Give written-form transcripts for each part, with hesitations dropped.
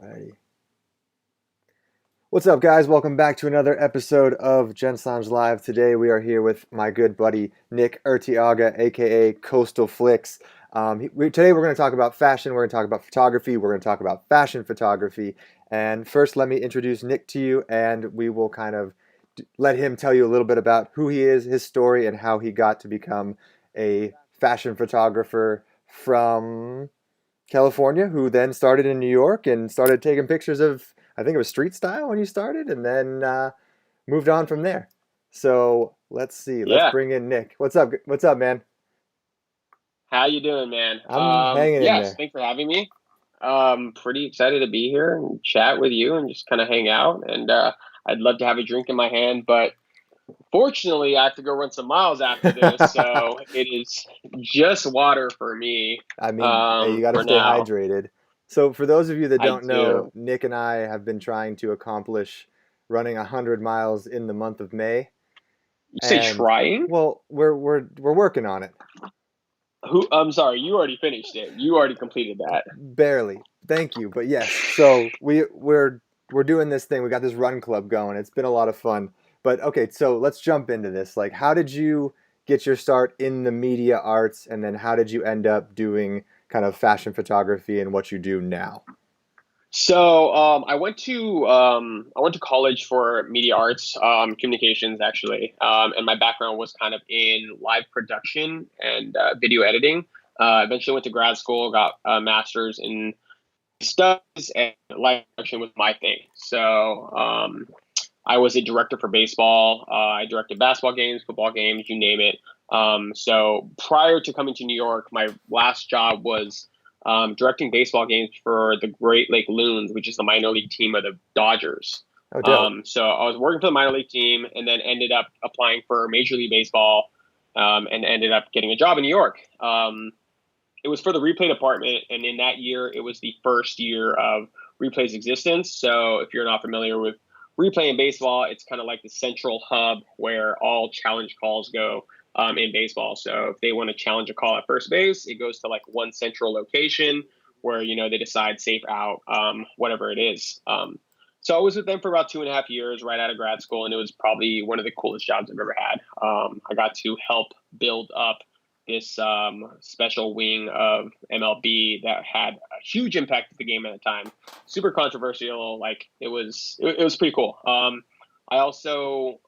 Alrighty. What's up, guys? Welcome back to another episode of gentslounge Live. Today we are here with my good buddy Nick Urteaga, aka Coastal Flicks. Today we're going to talk about fashion. We're going to talk about photography. We're going to talk about fashion photography. And first, let me introduce Nick to you, and we will kind of let him tell you a little bit about who he is, his story, and how he got to become a fashion photographer from California, who then started in New York and started taking pictures of, I think it was street style when you started, and then moved on from there. So let's see. Let's Yeah. bring in Nick. What's up? What's up, man? How you doing, man? I'm hanging in Yes, there. thanks for having me. Pretty excited to be here and chat with you and just kind of hang out. And I'd love to have a drink in my hand, but fortunately, I have to go run some miles after this, so it is just water for me. I mean, hey, you got to For stay now, hydrated. So for those of you that I don't know, do. Nick and I have been trying to accomplish running 100 miles in the month of May, You say and trying? well, we're working on it. Who? I'm sorry, you already finished it. You already completed that. Barely. Thank you. But yes, so we're doing this thing. We got this run club going. It's been a lot of fun. But okay, so let's jump into this. Like, how did you get your start in the media arts, and then how did you end up doing kind of fashion photography and what you do now? So I went to college for media arts, communications actually, and my background was kind of in live production and video editing. Eventually went to grad school, got a master's in studies, and live production was my thing. So I was a director for baseball. I directed basketball games, football games, you name it. So prior to coming to New York, my last job was directing baseball games for the Great Lake Loons, which is the minor league team of the Dodgers. Oh, dope. So I was working for the minor league team and then ended up applying for Major League Baseball and ended up getting a job in New York. It was for the replay department, and in that year, it was the first year of replay's existence. So if you're not familiar with replay in baseball, it's kind of like the central hub where all challenge calls go in baseball. So if they want to challenge a call at first base, it goes to like one central location where they decide safe out, whatever it is. So I was with them for about 2.5 years, right out of grad school, and it was probably one of the coolest jobs I've ever had. I got to help build up this special wing of MLB that had a huge impact at the game at the time. Super controversial. Like it was pretty cool. I also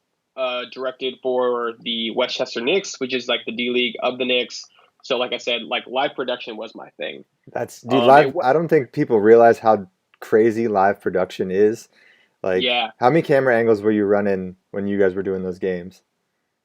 directed for the Westchester Knicks, which is like the D League of the Knicks. So, like I said, like live production was my thing. That's dude, live. I don't think people realize how crazy live production is. Like, Yeah, how many camera angles were you running when you guys were doing those games?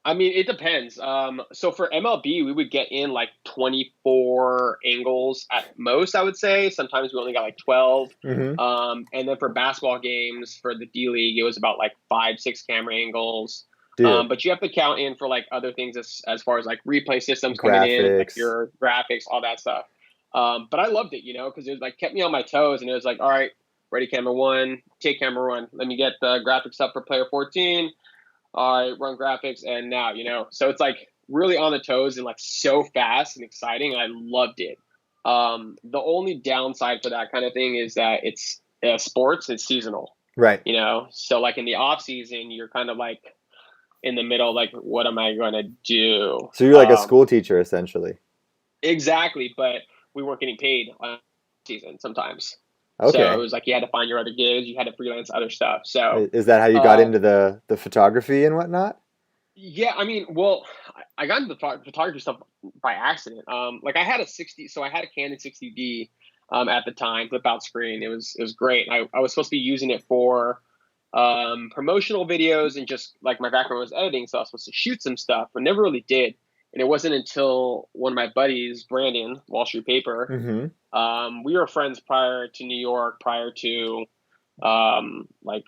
I mean, it depends. So for MLB, we would get in like 24 angles at most, I would say. Sometimes we only got like 12. Mm-hmm. And then for basketball games for the D League, it was about like 5, 6 camera angles. Dude, But you have to count in for like other things as far as like replay systems coming in, like graphics. your graphics, all that stuff. But I loved it, because it was like kept me on my toes, and it was like, all right, ready camera one, take camera one. Let me get the graphics up for player 14. I run graphics, and now so it's like really on the toes and like so fast and exciting. I loved it. The only downside for that kind of thing is that it's sports. It's seasonal. Right. So like in the off season, you're kind of like in the middle, like what am I going to do? So you're like a school teacher essentially. Exactly, but we weren't getting paid on season sometimes. So it Okay. was like you had to find your other gigs. You had to freelance other stuff. So Is that how you got into um, the photography and whatnot? yeah, I mean, well, I got into the photography stuff by accident. Like I had a 60, so I had a Canon 60D at the time, flip out screen. It was great. I was supposed to be using it for promotional videos and just like my background was editing, so I was supposed to shoot some stuff, but never really did. And it wasn't until one of my buddies, Brandon, Wall Street Paper, Mm-hmm. we were friends prior to New York, prior to like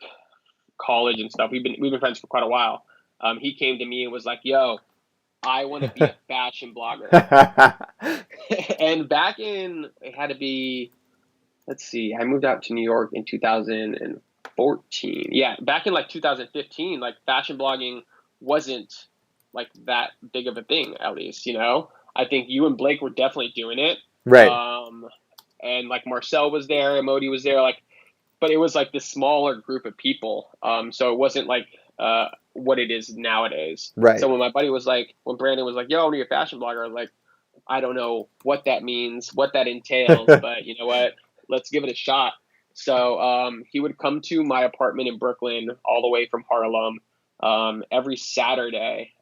college and stuff. We've been friends for quite a while. He came to me and was like, "Yo, I want to be a fashion blogger." And back in it had to be, let's see, I moved out to New York in 2014. Yeah, back in like 2015, like fashion blogging wasn't like that big of a thing, at least. I think you and Blake were definitely doing it. Right. Um, and like Marcel was there, Modi was there. Like but it was like this smaller group of people. So it wasn't like what it is nowadays. Right. So when Brandon was like, "Yo, I want to be a fashion blogger," I was like, I don't know what that means, what that entails, but you know what? Let's give it a shot. So he would come to my apartment in Brooklyn, all the way from Harlem, every Saturday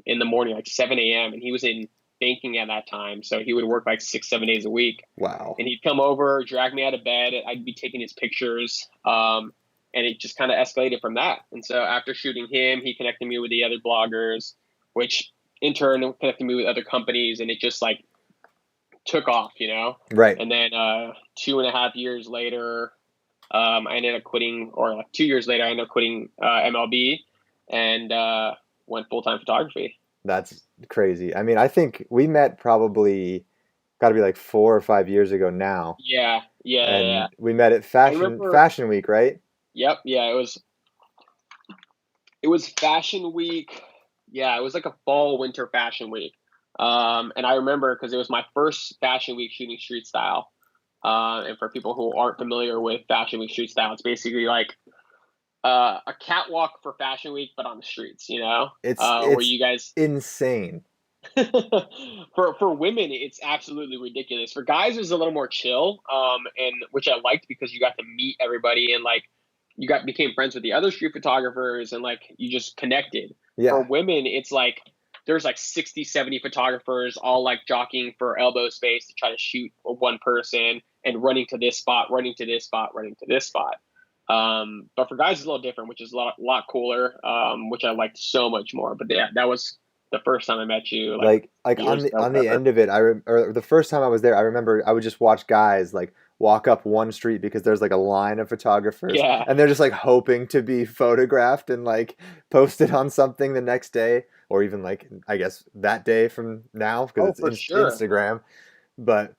in the morning, like 7 a.m. And he was in banking at that time, so he would work like 6, 7 days a week. Wow. And he'd come over, drag me out of bed. I'd be taking his pictures, and it just kind of escalated from that. And so after shooting him, he connected me with the other bloggers, which in turn connected me with other companies, and it just like took off, you know. Right. And then 2.5 years later, I ended up quitting, or like 2 years later, I ended up quitting MLB and went full-time photography. That's crazy. I mean, I think we met probably got to be like 4 or 5 years ago now, Yeah, yeah, yeah. and we met at I Fashion remember. Fashion Week, right? Yep, yeah. It was Fashion Week. Yeah, it was like a fall winter fashion week. And I remember because it was my first fashion week shooting street style. And for people who aren't familiar with fashion week street style, it's basically like a catwalk for fashion week, but on the streets, you know, where It's you guys, insane. for women, it's absolutely ridiculous. For guys, it was a little more chill, and which I liked because you got to meet everybody and like became friends with the other street photographers and like you just connected. For Yeah. women, it's like there's like 60, 70 photographers all like jockeying for elbow space to try to shoot one person and running to this spot, running to this spot, running to this spot. But for guys, it's a little different, which is a lot cooler, which I liked so much more. But yeah, that was the first time I met you, like Like years ago, on the whatever. end of it, or the first time I was there, I remember I would just watch guys like walk up one street because there's like a line of photographers Yeah. and they're just like hoping to be photographed and like posted on something the next day or even like I guess that day from now because Oh, it's for sure. Instagram. But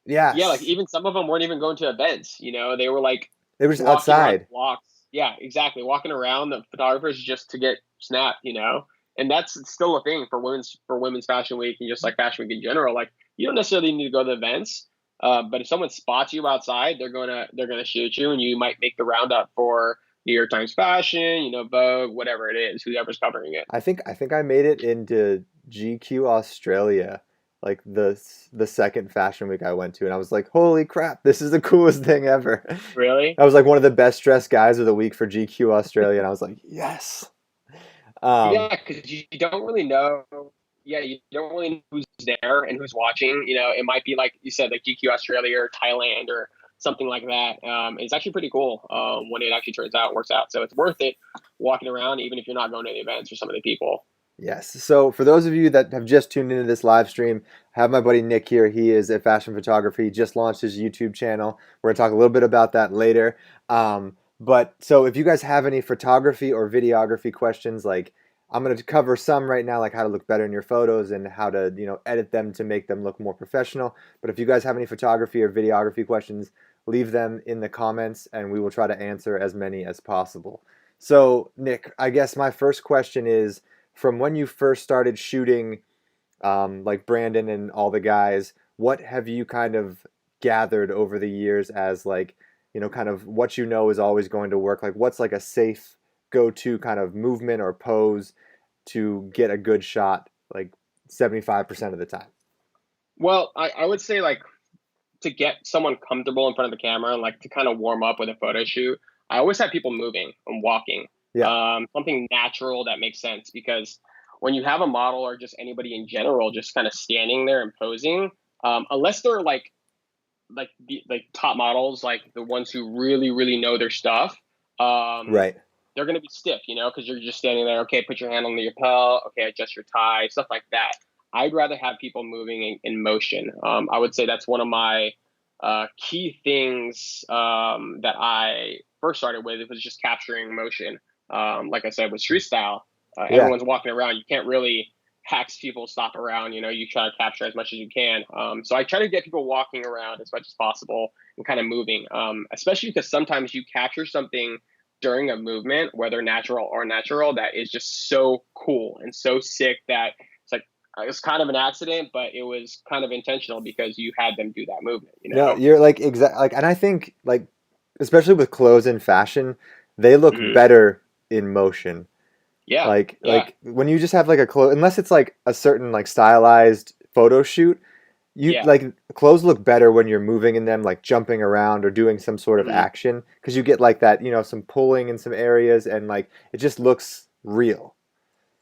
Yeah, like yes, even some of them weren't even going to events. You know, they were like they were just walking around outside. the blocks. Yeah, exactly. Walking around the photographers just to get snapped. You know, and that's still a thing for women's fashion week and just like fashion week in general. Like you don't necessarily need to go to events, but if someone spots you outside, they're gonna shoot you, and you might make the roundup for New York Times Fashion, you know, Vogue, whatever it is, whoever's covering it. I think I made it into GQ Australia, like the second fashion week I went to, and I was like, "Holy crap, this is the coolest thing ever!" Really? I was like one of the best dressed guys of the week for GQ Australia, and I was like, "Yes." Um, Yeah, because you don't really know. Yeah, you don't really know who's there and who's watching. You know, it might be like you said, like GQ Australia or Thailand or something like that. It's actually pretty cool when it actually turns out, works out. So it's worth it walking around, even if you're not going to the events or some of the people. yes. So for those of you that have just tuned into this live stream, I have my buddy Nick here. He is a fashion photographer. He just launched his YouTube channel. We're gonna talk a little bit about that later. But so if you guys have any photography or videography questions, like I'm gonna cover some right now, like how to look better in your photos and how to, edit them to make them look more professional. But if you guys have any photography or videography questions, leave them in the comments and we will try to answer as many as possible. So Nick, I guess my first question is from when you first started shooting, like Brandon and all the guys, what have you kind of gathered over the years as like, kind of what is always going to work? Like, what's like a safe go-to kind of movement or pose to get a good shot, like 75% of the time? Well, I would say like to get someone comfortable in front of the camera and like to kind of warm up with a photo shoot, I always have people moving and walking. Yeah, Something natural that makes sense because when you have a model or just anybody in general just kind of standing there and posing, unless they're like top models, like the ones who really really know their stuff, um, right. they're gonna be stiff, you know, because you're just standing there. Okay, put your hand on your lapel. Okay, adjust your tie, stuff like that. I'd rather have people moving in motion. I would say that's one of my key things that I first started with. It was just capturing motion. Like I said, with street style, Yeah. everyone's walking around. You can't really hacks people stop around. You know, you try to capture as much as you can. So I try to get people walking around as much as possible and kind of moving, especially because sometimes you capture something during a movement, whether natural or natural, that is just so cool and so sick that it's like it's kind of an accident, but it was kind of intentional because you had them do that movement, you No, know? you're like exact like, and I think like especially with clothes and fashion, they look Hmm. better in motion. Yeah, Like yeah. when you just have like a clothes, unless it's like a certain like stylized photo shoot, you Yeah. like clothes look better when you're moving in them, like jumping around or doing some sort of Hmm. action, because you get like that, some pulling in some areas, and like it just looks real.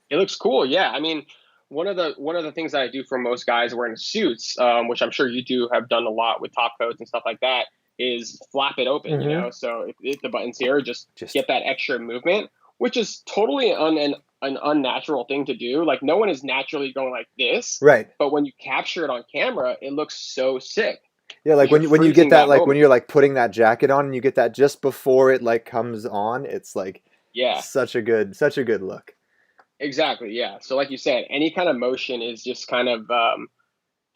It looks cool. Yeah. I mean, one of the things that I do for most guys wearing suits, which I'm sure you do have done a lot with top coats and stuff like that, is flap it open. Hmm. So if the buttons here, just Just get that extra movement, which is totally an unnatural thing to do. Like no one is naturally going like this, right. but when you capture it on camera, it looks so sick Yeah, like because you're when you get freezing that, that like when moment. you're like putting that jacket on and you get that just before it like comes on, it's like Yeah. such a good look. Exactly. Yeah. So like you said, any kind of motion is just kind of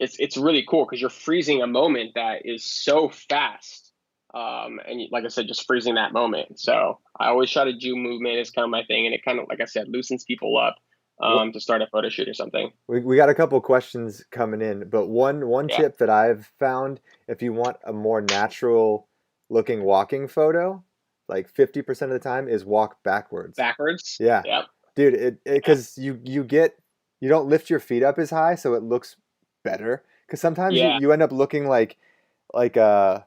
it's really cool because you're freezing a moment that is so fast. And like I said, just freezing that moment. So I always try to do movement is kind of my thing, and it kind of like I said loosens people up Well, to start a photo shoot or something. we got a couple questions coming in, but one Yeah. tip that I've found, if you want a more natural looking walking photo, like 50% of the time is walk backwards. Backwards. Yeah. Yep. Dude, it Yeah. because you don't lift your feet up as high, so it looks better. Because sometimes Yeah. you end up looking like a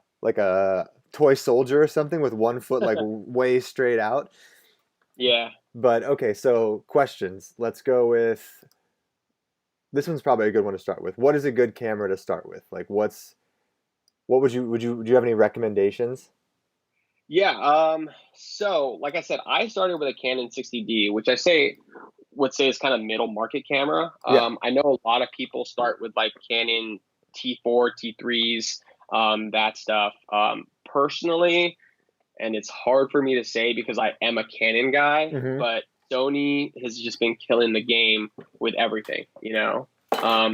toy soldier or something with one foot like way straight out. Yeah. But okay, so questions. Let's go with this one's probably a good one to start with. What is a good camera to start with? Like what would you have any recommendations? Yeah. So like I said, I started with a Canon 60D, which I would say is kind of middle market camera. Yeah. I know a lot of people start with like Canon T4, T3s, that stuff. Personally, and it's hard for me to say because I am a Canon guy, Hmm. but Sony has just been killing the game with everything.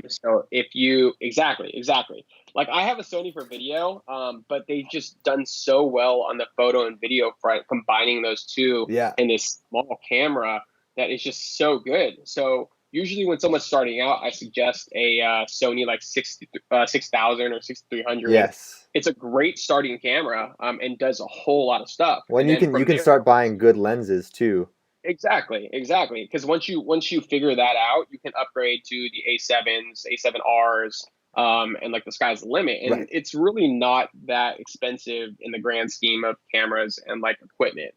So if you exactly, like I have a Sony for video, but they've just done so well on the photo and video front, combining those two Yeah. in this small camera that is just so good. So usually when someone's starting out, I suggest a Sony like 6000 or 6300. Yes. It's a great starting camera, and does a whole lot of stuff. When And you then can from there, start once buying good you lenses too. exactly, because once you figure that out, you can upgrade to the A7s, A7Rs, and like the sky's the limit. And Right. it's really not that expensive in the grand scheme of cameras and like equipment.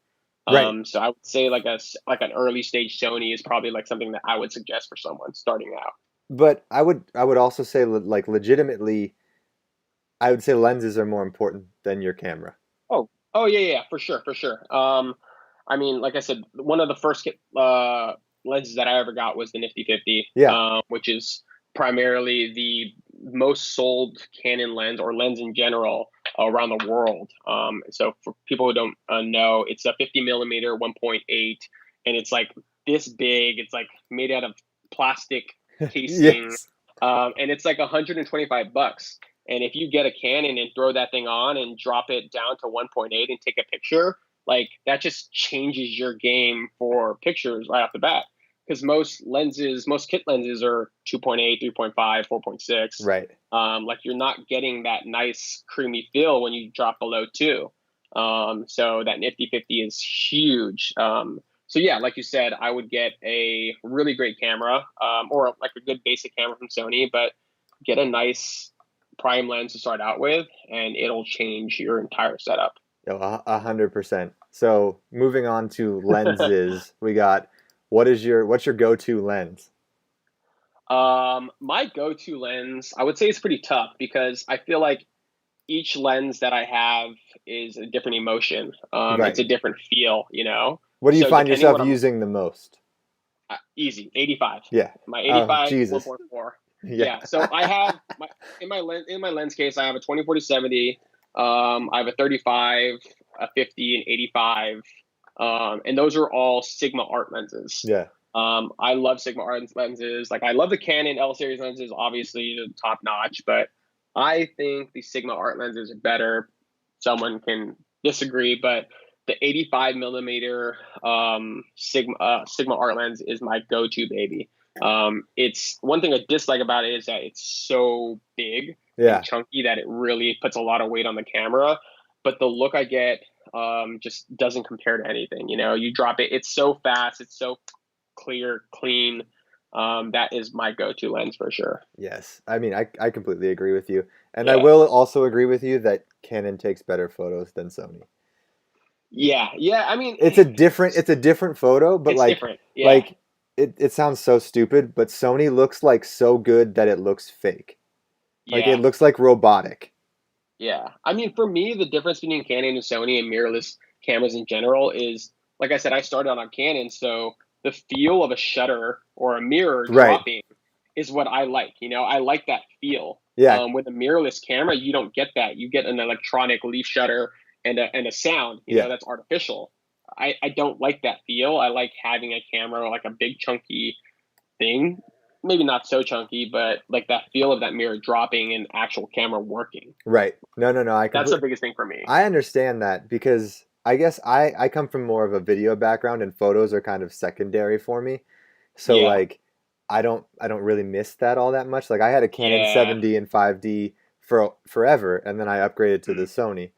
Right. So I would say like an early stage Sony is probably like something that I would suggest for someone starting out. But I would also say like legitimately I would say lenses are more important than your camera. Oh yeah, for sure, for sure. I mean, like I said, one of the first lenses that I ever got was the Nifty 50, Yeah. which is primarily the most sold Canon lens or lens in general around the world. So for people who don't know, it's a 50 millimeter 1.8, and it's like this big. It's like made out of plastic casing, Yes. and it's like 125 bucks. And if you get a Canon and throw that thing on and drop it down to 1.8 and take a picture, like that just changes your game for pictures right off the bat. Because most kit lenses are 2.8, 3.5, 4.6. Right. Like you're not getting that nice creamy feel when you drop below two. So that Nifty 50 is huge. So yeah, like you said, I would get a really great camera, or like a good basic camera from Sony, but get a nice prime lens to start out with, and it'll change your entire setup. Yo, 100%. So moving on to lenses, we got what's your go-to lens? My go-to lens, I would say it's pretty tough because I feel like each lens that I have is a different emotion. It's Right. a different feel. What do you So find depending yourself what I'm using the most? easy 85. Yeah. My Oh, 85 Jesus. 1.4. Yeah. Yeah. So I have my lens case. I have a 20-40-70. I have a 35, a 50, and 85. And those are all Sigma Art lenses. Yeah. I love Sigma Art lenses. Like I love the Canon L series lenses, obviously the top notch, but I think the Sigma Art lenses are better. Someone can disagree, but the 85 millimeter Sigma Art lens is my go-to baby. It's one thing I dislike about it is that it's so big and Yeah. chunky that it really puts a lot of weight on the camera. But the look I get just doesn't compare to anything. You drop it, it's so fast, it's so clear, clean. That is my go-to lens for sure. Yes. I mean, I completely agree with you. And I Yeah. will also agree with you that Canon takes better photos than Sony. Yeah. Yeah. I mean, It's a different photo, but it's different. Yeah. like it sounds so stupid, but Sony looks like so good that it looks fake. Like it Yeah. looks like robotic. Yeah. I mean, for me, the difference between Canon and Sony and mirrorless cameras in general is, like I said, I started on Canon, so the feel of a shutter or a mirror Right. dropping is what I like. I like that feel. Yeah. With a mirrorless camera, you don't get that. You get an electronic leaf shutter and a sound. Yeah. That's artificial. I don't like that feel. I like having a camera like a big chunky thing, maybe not so chunky, but like that feel of that mirror dropping and actual camera working. Right. No, no, no. That's the biggest thing for me. I understand that because I guess I come from more of a video background and photos are kind of secondary for me. So Yeah, like I don't really miss that all that much. Like I had a Canon yeah, 7D and 5D for forever and then I upgraded to the mm, Sony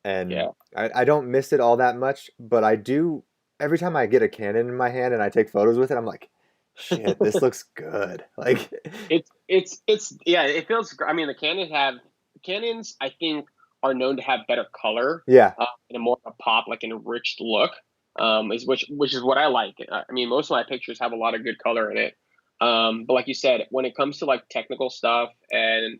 and yeah. I don't miss it all that much, but I do every time I get a Canon in my hand and I take photos with it, I'm like, shit, this looks good. Like It's yeah. It feels. I mean, Canons. I think are known to have better color, yeah. and a more of a pop, like an enriched look. Is which is what I like. I mean, most of my pictures have a lot of good color in it. But like you said, when it comes to like technical stuff and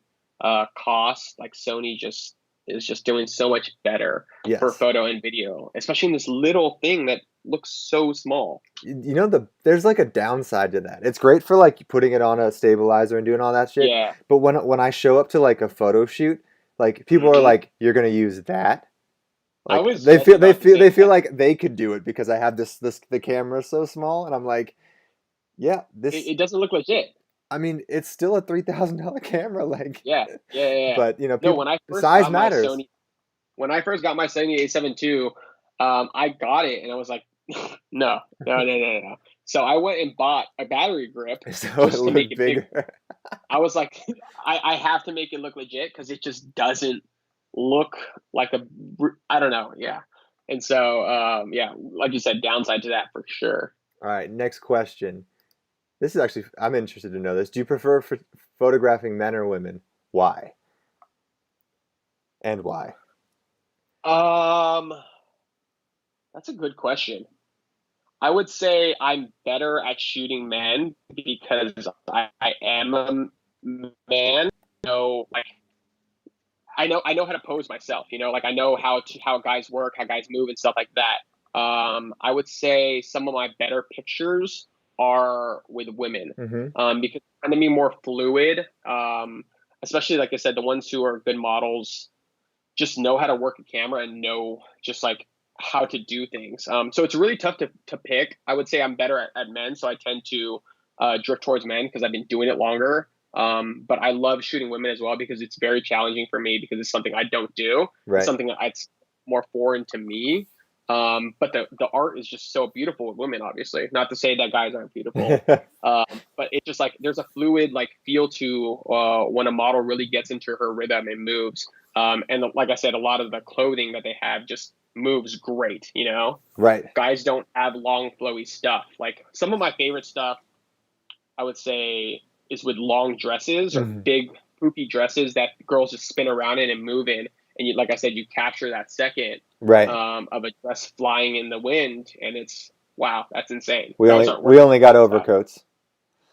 cost, like Sony just is just doing so much better for Yes. photo and video, especially in this little thing that looks so small. There's like a downside to that. It's great for like putting it on a stabilizer and doing all that shit. Yeah. But when I show up to like a photo shoot, like people are Hmm. like, "You're gonna use that?" I Like was they just feel they about to feel say they feel that. like they could do it because I have this the camera so small, and I'm like, yeah, It, this. it doesn't look legit. I mean, it's still a $3,000 camera, like, Yeah, yeah, yeah, yeah. but No, people size matters. When I first got my Sony A7 II, I got it and I was like, no, no, no, no, no. So I went and bought a battery grip So it just to make looked it bigger. bigger. I was like, I have to make it look legit because it just doesn't look like I don't know, yeah. And so, yeah, like you said, downside to that for sure. All right, next question. This is actually I'm interested to know this. Do you prefer photographing men or women? Why? And why? Um, that's a good question. I would say I'm better at shooting men because I am a man. So like I know how to pose myself, like I know how guys work, how guys move and stuff like that. I would say some of my better pictures are with women. Mm-hmm. Because they tend to be more fluid. Especially like I said, the ones who are good models just know how to work a camera and know just like how to do things. So it's really tough to pick. I would say I'm better at men, so I tend to drift towards men because I've been doing it longer. But I love shooting women as well because it's very challenging for me because it's something I don't do. It's Right. something that's more foreign to me. But the art is just so beautiful with women, obviously. Not to say that guys aren't beautiful, but it's just like there's a fluid like feel to when a model really gets into her rhythm and moves. And like I said, a lot of the clothing that they have just moves great. Right. Guys don't have long flowy stuff. Like some of my favorite stuff, I would say, is with long dresses or Mhm. big poofy dresses that girls just spin around in and move in. And like I said, you capture that second Right. of a dress flying in the wind, and it's wow, that's insane. We Those only aren't we working only got stuff. overcoats.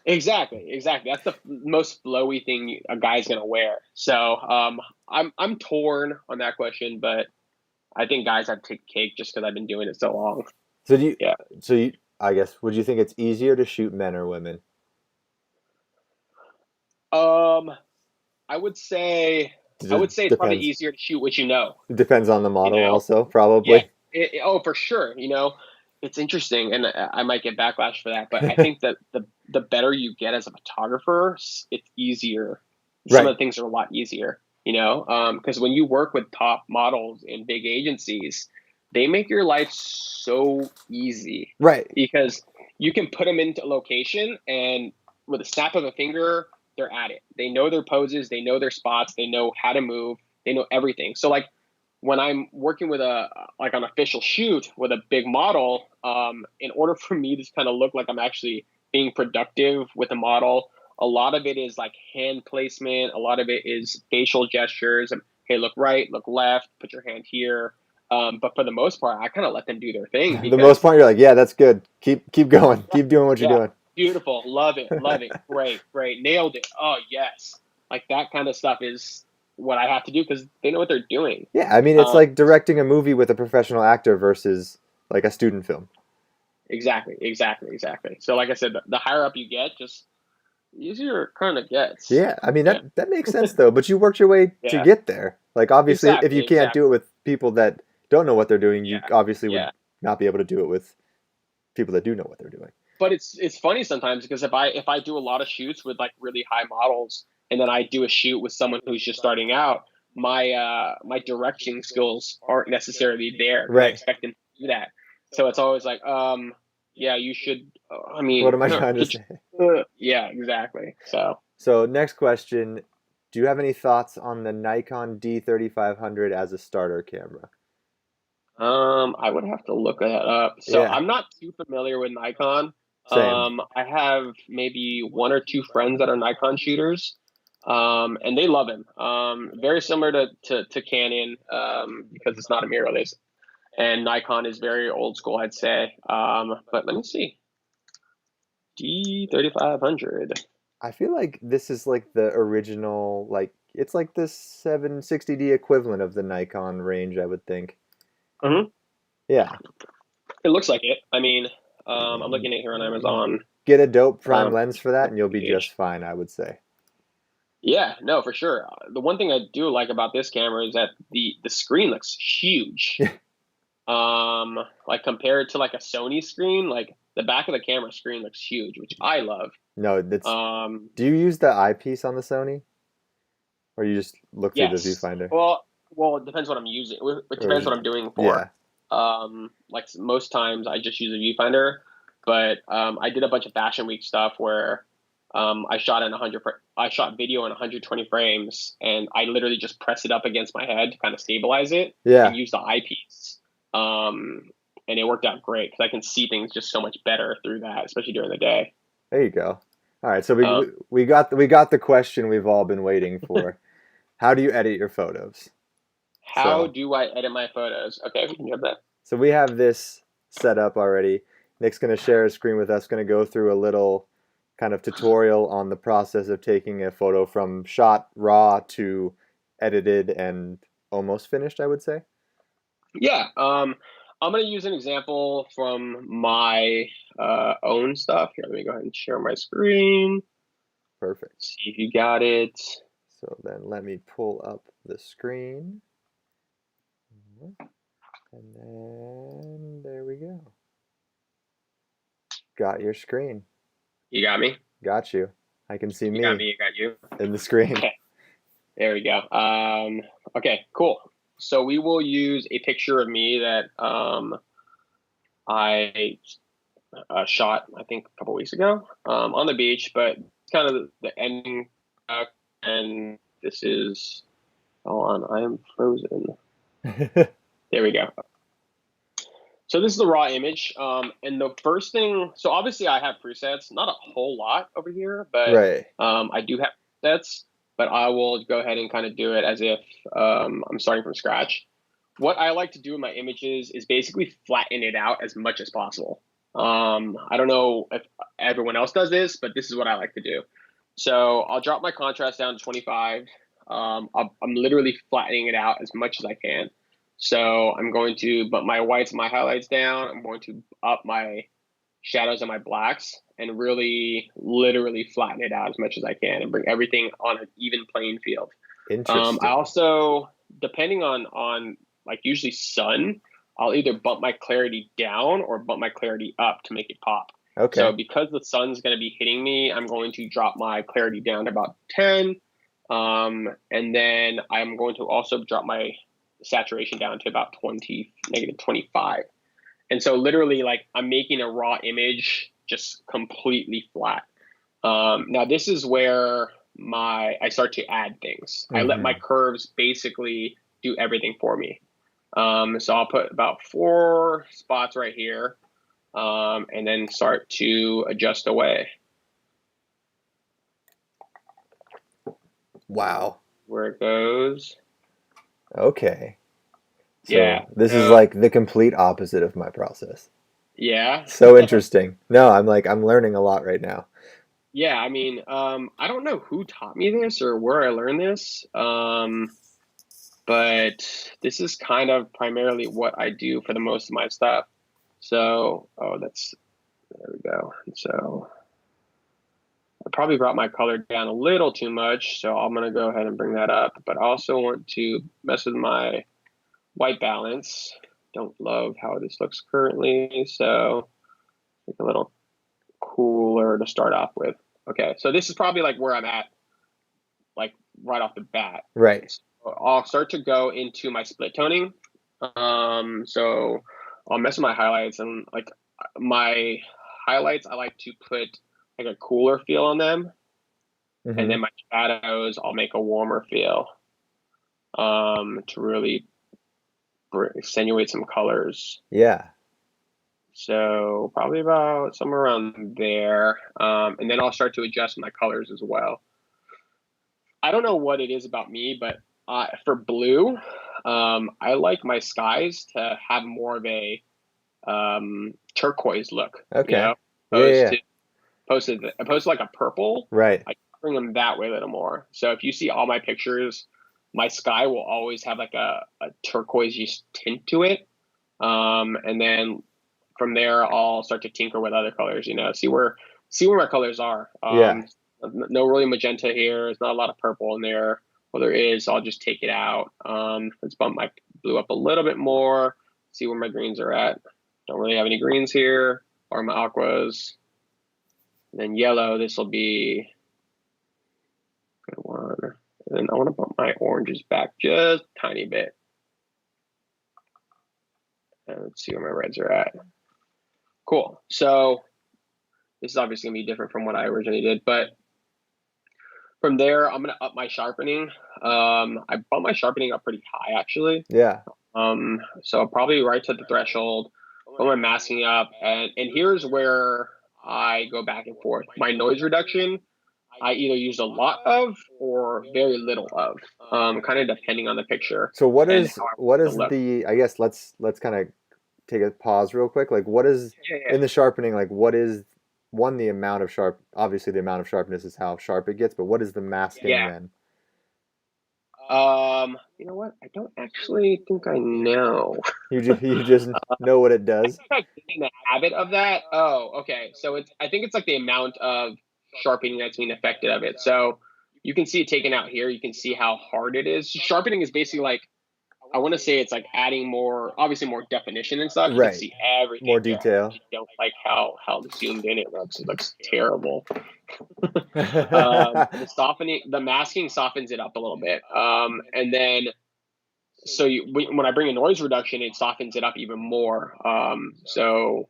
Exactly, exactly. That's the most flowy thing a guy's gonna wear. So I'm torn on that question, but I think guys have to take cake just because I've been doing it so long. So do you Yeah. so you I guess would you think it's easier to shoot men or women? Um, I would say I would say it's probably Depends. easier to shoot what you know. It depends on the You model know, also, yeah. probably. Oh, for sure. It's interesting, and I might get backlash for that, but I think that the better you get as a photographer, it's easier. Some of Right. the things are a lot easier. Because when you work with top models in big agencies, they make your life so easy Right. because you can put them into a location, and with a snap of a finger, they're at it. They know their poses, they know their spots, they know how to move, they know everything. So like when I'm working with like an official shoot with a big model, in order for me to kind of look like I'm actually being productive with the model, a lot of it is like hand placement. A lot of it is facial gestures. Hey, look right, look left, put your hand here. But for the most part, I kind of let them do their thing The most because part, you're like, yeah, that's good. Keep going. yeah, Keep doing what you're yeah, doing. beautiful, love it, great, great, nailed it. Oh yes, like that kind of stuff is what I have to do because they know what they're doing. Yeah, I mean, it's Um, like directing a movie with a professional actor versus like a student film. exactly, exactly, exactly. So like I said, the higher up you get, just easier it kind of gets. Yeah, I mean Yeah, that makes sense though. But you worked your way to yeah, get there. Like obviously, if exactly, you can't do exactly. it with people that don't know what they're doing, you Yeah, obviously would yeah. not be able to do it with people that do know what they're doing. But it's funny sometimes because if I do a lot of shoots with like really high models, and then I do a shoot with someone who's just starting out, my directing skills aren't necessarily there because I Right. expect them to do that. So it's always like, yeah, you should. I What mean, am I trying to say? yeah, exactly. So, So next question, do you have any thoughts on the Nikon D3500 as a starter camera? I would have to look that up. So Yeah, I'm not too familiar with Nikon. same. I have maybe one or two friends that are Nikon shooters, and they love him. Very similar to Canon, because it's not a mirrorless, and Nikon is very old school, I'd say. But let me see, D3500. I feel like this is like the original, like it's like the 760D equivalent of the Nikon range, I would think. Mm-hmm. Yeah. It looks like it. I mean, I'm looking at it here on Amazon. Get a dope prime Um, lens for that and you'll be just page. fine, I would say. Yeah, no, for sure. The one thing I do like about this camera is that the screen looks huge. Like compared to like a Sony screen, like the back of the camera screen looks huge, which I love. No, that's. Um, Do you use the eyepiece on the Sony, or you just look through the yes. viewfinder? Well, it depends what I'm using. It Or depends is what it? I'm doing for. Yeah. Like most times I just use a viewfinder, but I did a bunch of Fashion Week stuff where I shot video in 120 frames, and I literally just press it up against my head to kind of stabilize it Yeah. and use the eyepiece. And it worked out great because I can see things just so much better through that, especially during the day. There you go. All right, so Um, we got the question we've all been waiting for. How do you edit your photos? how So do I edit my photos? Okay, we can have that. so we have this set up already. Nick's gonna share his screen with us. Gonna go through a little kind of tutorial on the process of taking a photo from shot raw to edited and almost finished, I would say. Yeah, I'm gonna use an example from my own stuff. Here, let me go ahead and share my screen. Perfect. See if you got it. So then let me pull up the screen. And then there we go. Got your screen. You got me. Got you. I can see You got me me. You got you. in the screen. Okay, there we go. Okay, cool. So we will use a picture of me that I shot, I think, a couple weeks ago on the beach, but it's kind of the ending. And this is, hold on, I am frozen. There we go. So this is the raw image. And the first thing, so obviously I have presets, not a whole lot over here, but Right. I do have presets, but I will go ahead and kind of do it as if I'm starting from scratch. What I like to do in my images is basically flatten it out as much as possible. I don't know if everyone else does this, but this is what I like to do. So I'll drop my contrast down to 25. I'm literally flattening it out as much as I can. So I'm going to bump my whites and my highlights down. I'm going to up my shadows and my blacks and really literally flatten it out as much as I can and bring everything on an even playing field. I Interesting. also, depending on like usually sun, I'll either bump my clarity down or bump my clarity up to make it pop. So Okay. because the sun's going to be hitting me, I'm going to drop my clarity down to about 10. And then I'm going to also drop my saturation down to about 20, negative 25. And so literally like I'm making a raw image just completely flat. Now this is where I start to add things. I let my Mm-hmm. curves basically do everything for me. So I'll put about 4 spots right here, and then start to adjust away. Wow. Where it goes. Okay. So Yeah. this is like the complete opposite of my process. Yeah. So interesting. No, I'm learning a lot right now. Yeah. I mean, I don't know who taught me this or where I learned this, but this is kind of primarily what I do for the most of my stuff. So, there we go. So I probably brought my color down a little too much, so I'm going to go ahead and bring that up. But I also want to mess with my white balance. Don't love how this looks currently, so make a little cooler to start off with. Okay, so this is probably like where I'm at, like right off the bat. Right. So I'll start to go into my split toning. So I'll mess with my highlights, and like my highlights, I like to put like a cooler feel on them, and Mm-hmm. then my shadows, I'll make a warmer feel, to really accentuate some colors. Yeah. So probably about somewhere around there. And then I'll start to adjust my colors as well. I don't know what it is about me, but for blue, I like my skies to have more of a turquoise look, you Okay. know, Yeah, yeah, opposed yeah. to opposed to like a purple. Right. I bring them that way a little more. So if you see all my pictures, my sky will always have like a turquoise tint to it. And then from there, I'll start to tinker with other colors. You know, see where my colors are. Yeah. No really magenta here. There's not a lot of purple in there. Well, there is. I'll just take it out. Let's bump my blue up a little bit more. See where my greens are at. Don't really have any greens here, or my aquas. And then yellow. This will be good one. And then I want to bump my oranges back just a tiny bit. And let's see where my reds are at. Cool. So this is obviously gonna be different from what I originally did, but from there, I'm gonna up my sharpening. I bump my sharpening up pretty high actually. Yeah. So probably right to the threshold. Put my masking up, and here's where I go back and forth. My noise reduction, I either use a lot of or very little of, kind of depending on the picture So and how I what want it to is look. the I guess let's kind of take a pause real quick. Like what is Yeah, yeah. in the sharpening, like what is one, the amount of sharp, obviously the amount of sharpness is how sharp it gets, but what is the masking Yeah. then? You know what? I don't actually think I know. You just know what it I does? think I'm getting the habit of that. Oh, okay. So I think it's like the amount of sharpening that's being affected of it. So you can see it taken out here. You can see how hard it is. Sharpening is basically like, I want to say it's like adding more, obviously more definition and stuff. You can Right. see everything More here. I detail. actually don't like how zoomed in it looks. It looks terrible. The softening, the masking softens it up a little bit. And then so when I bring a noise reduction, it softens it up even more. So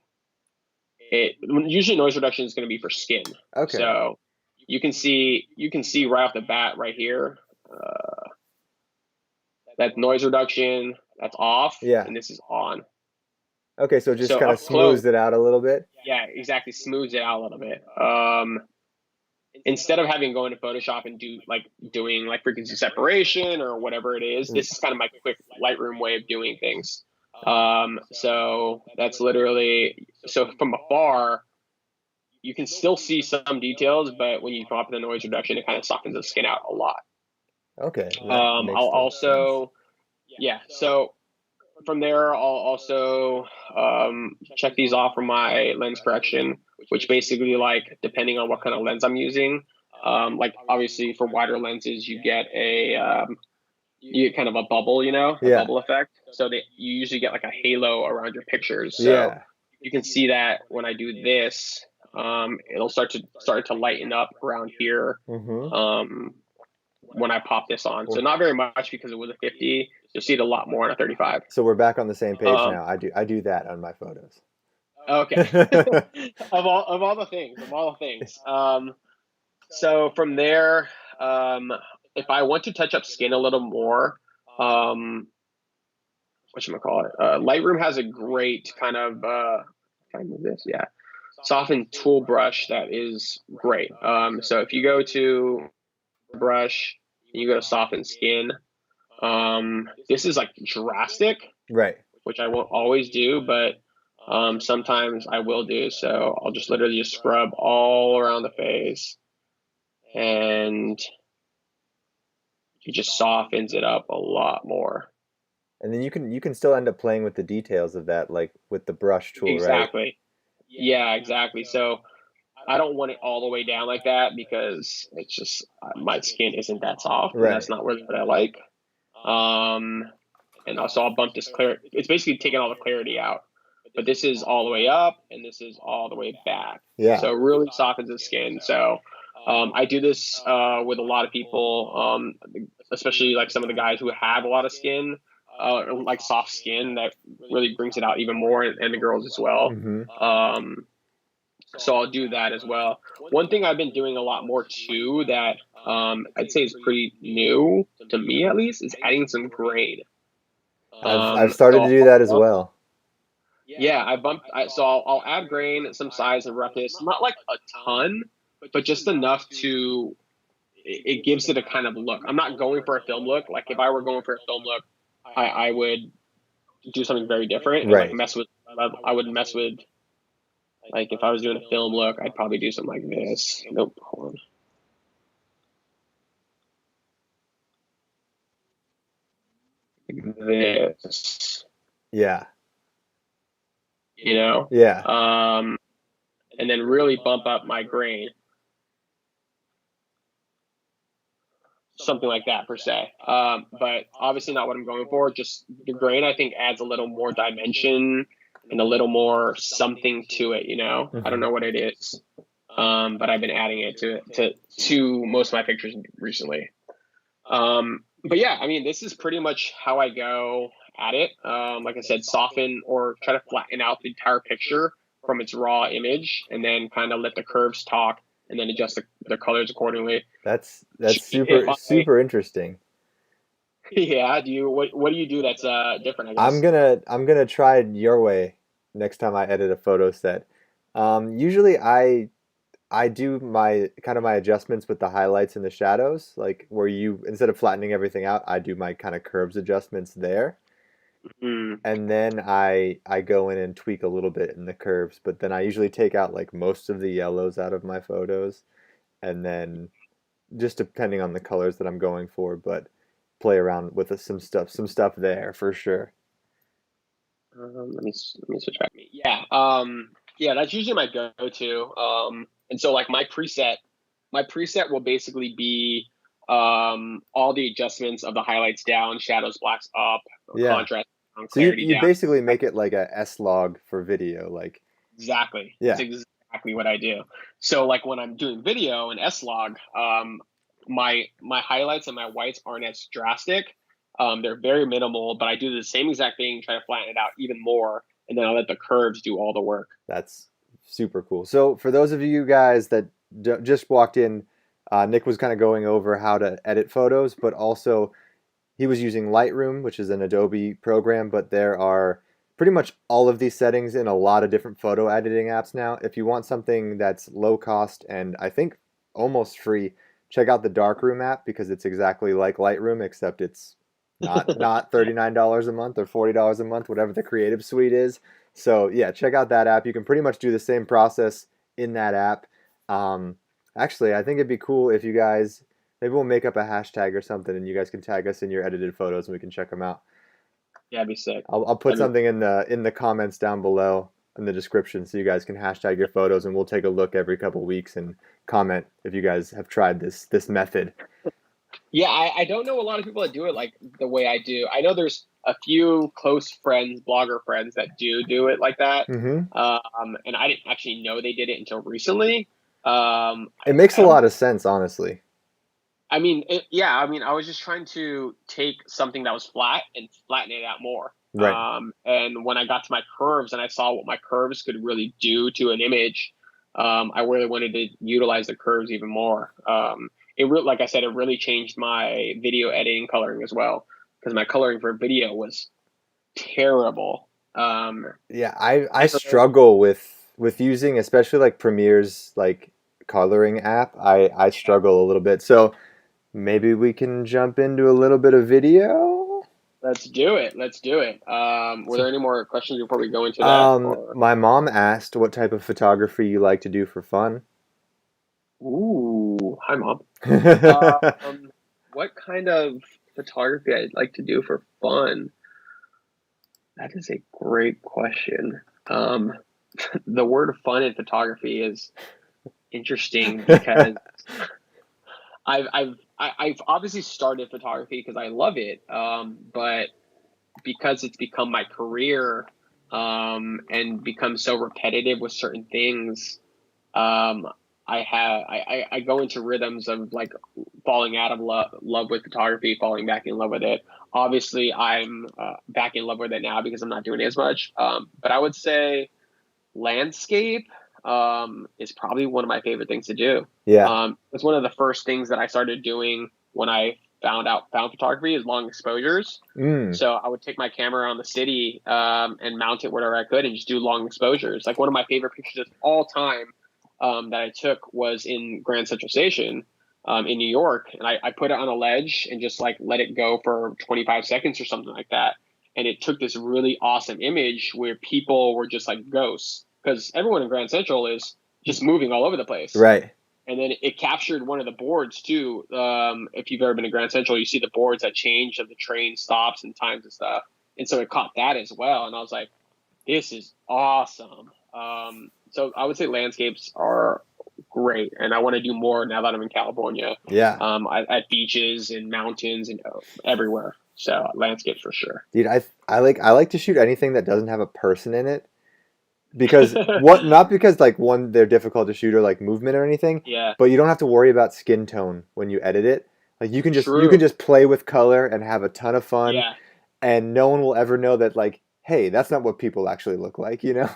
it usually noise reduction is going to be for skin. Okay. So you can see right off the bat right here, that noise reduction that's off, Yeah. and this is on. Okay, so it just So kind of up close, smooths it out a little bit. yeah, exactly, smooths it out a little bit. Instead of having to go into Photoshop and doing like frequency separation or whatever it is, Mm. this is kind of my quick Lightroom way of doing things. So that's literally, so from afar, you can still see some details, but when you come up with the noise reduction, it kind of softens the skin out a lot. Okay, that makes I'll total sense. also, yeah, so from there, I'll also check these off from my lens correction, which basically, like, depending on what kind of lens I'm using, like obviously for wider lenses, you get kind of a bubble, a Yeah. bubble effect. So that you usually get like a halo around your pictures. So Yeah. you can see that when I do this, it'll start to lighten up around here. Mm-hmm. When I pop this on. So not very much because it was a 50. You'll see it a lot more on a 35. So we're back on the same page Um, now. I do that on my photos. okay. Of all the things, of all the things. So from there, um, if I want to touch up skin a little more, um, whatchamacallit, Lightroom has a great kind of can I move this? Yeah, soften tool brush that is great. So if you go to brush, you go to soften skin. This is like drastic, Right. which I won't always do, but sometimes I will do. So I'll just literally just scrub all around the face, and it just softens it up a lot more. And then you can still end up playing with the details of that, like with the brush tool, right? Exactly. Yeah, exactly. So I don't want it all the way down like that because it's just my skin isn't that soft, and that's Right. not really what I like. Um, and also I'll bump this clear. It's basically taking all the clarity out, but this is all the way up, and this is all the way back. Yeah. So it really softens the skin. So I do this with a lot of people, especially like some of the guys who have a lot of skin, like soft skin that really brings it out even more, and the girls as well. Mm-hmm. So I'll do that as well. One thing I've been doing a lot more too that I'd say is pretty new to me at least is adding some grain. I've started to do that as well. Yeah, so I'll add grain, some size and roughness, not like a ton, but just enough to it gives it a kind of look. I'm not going for a film look. Like if I were going for a film look, I would do something very different and like Right. I would mess with, like if I was doing a film look, I'd probably do something like this. Nope, hold on. Like this, Yeah. you know? Yeah. And then really bump up my grain. Something like that per se. But obviously not what I'm going for. Just the grain, I think, adds a little more dimension and a little more something to it. I don't Mm-hmm. know what it is, but I've been adding it to most of my pictures recently. But yeah, I mean, this is pretty much how I go at it. Like I said, soften or try to flatten out the entire picture from its raw image, and then kind of let the curves talk, and then adjust the colors accordingly. That's If super I super interesting. Yeah. What do you do that's different, I I'm guess? gonna I'm gonna try it your way next time I edit a photo set. Usually I do my kind of my adjustments with the highlights and the shadows, like where you instead of flattening everything out, I do my kind of curves adjustments there. Mm, And then I go in and tweak a little bit in the curves, but then I usually take out like most of the yellows out of my photos, and then just depending on the colors that I'm going for, but play around with some stuff there for sure. let me switch back. Yeah. Yeah, that's usually my go-to. And so like my preset will basically be all the adjustments of the highlights down, shadows, blacks up, Yeah. contrast down, So you clarity you down. basically make it like a S log for video, like Exactly. That's yeah, exactly what I do. So like when I'm doing video in S-Log, my highlights and my whites aren't as drastic. They're very minimal, but I do the same exact thing, try to flatten it out even more, and then I let the curves do all the work. that's super cool. So for those of you guys that just walked in, Nick was kind of going over how to edit photos, but also he was using Lightroom, which is an Adobe program, but there are pretty much all of these settings in a lot of different photo editing apps now. If you want something that's low cost and I think almost free, check out the Darkroom app because it's exactly like Lightroom, except it's not $39 a month or $40 a month, whatever the creative suite is. So yeah, check out that app. You can pretty much do the same process in that app. Um, Actually, I think it'd be cool if you guys maybe we'll make up a hashtag or something, and you guys can tag us in your edited photos, and we can check them out. Yeah, it'd be sick. I'll put That'd be, something in the comments down below in the description, so you guys can hashtag your photos, and we'll take a look every couple weeks and comment if you guys have tried this method. yeah, I don't know a lot of people that do it like the way I do. I know there's a few close friends, blogger friends that do it like that. Mm-hmm. And I didn't actually know they did it until recently. It makes I a don't lot of sense, honestly. I mean, yeah, I mean, I was just trying to take something that was flat and flatten it out more. Right. And when I got to my curves and I saw what my curves could really do to an image, I really wanted to utilize the curves even more. Like I said, it really changed my video editing coloring as well because my coloring for video was terrible. Yeah, I Never, struggle with using, especially like Premiere's like coloring app. I yeah, struggle a little bit. So maybe we can jump into a little bit of video. let's do it. Let's do it. Were So, there any more questions before we go into that? Or my mom asked what type of photography you like to do for fun. ooh, hi mom. Um, what kind of photography I'd like to do for fun? That is a great question. Um, the word fun in photography is interesting because I've obviously started photography because I love it, but because it's become my career, and become so repetitive with certain things, um, I go into rhythms of like falling out of love with photography, falling back in love with it. Obviously, I'm back in love with it now because I'm not doing it as much. But I would say landscape is probably one of my favorite things to do. Yeah. It's one of the first things that I started doing when I found photography is long exposures. Mm. So I would take my camera around the city, and mount it wherever I could and just do long exposures. Like one of my favorite pictures of all time, that I took was in Grand Central Station, in New York, and I put it on a ledge and just like let it go for 25 seconds or something like that. And it took this really awesome image where people were just like ghosts because everyone in Grand Central is just moving all over the place. Right. And then it captured one of the boards too. If you've ever been to Grand Central, you see the boards that change of the train stops and times and stuff. And so it caught that as well. And I was like, this is awesome. So I would say landscapes are great, and I want to do more now that I'm in California. Yeah. At beaches and mountains and everywhere. So landscapes for sure. Dude, I like to shoot anything that doesn't have a person in it because what not because like one they're difficult to shoot or like movement or anything, Yeah, but you don't have to worry about skin tone when you edit it. Like you can true. just play with color and have a ton of fun, Yeah, and no one will ever know that like, hey, that's not what people actually look like, you know?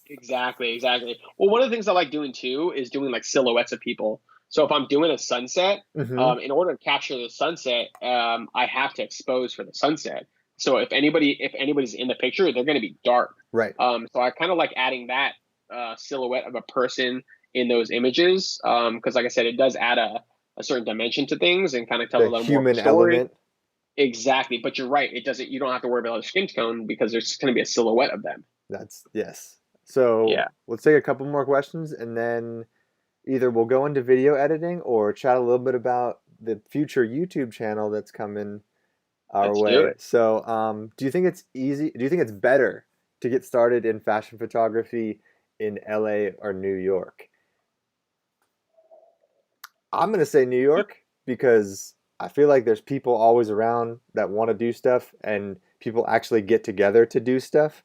exactly, exactly. Well, one of the things I like doing too is doing like silhouettes of people. So if I'm doing a sunset, Mm-hmm. in order to capture the sunset, I have to expose for the sunset. So if anybody's in the picture, they're going to be dark. Right. So I kind of like adding that silhouette of a person in those images, because, like I said, it does add a certain dimension to things and kind of tell The a little more of a human story. element. Exactly, but you're right. It doesn't. You don't have to worry about the skin tone because there's going to be a silhouette of them. That's yes. So Yeah. let's take a couple more questions and then either we'll go into video editing or chat a little bit about the future YouTube channel that's coming our Let's do way. it. So, do you think it's easy? Do you think it's better to get started in fashion photography in LA or New York? I'm gonna say New York because I feel like there's people always around that want to do stuff and people actually get together to do stuff.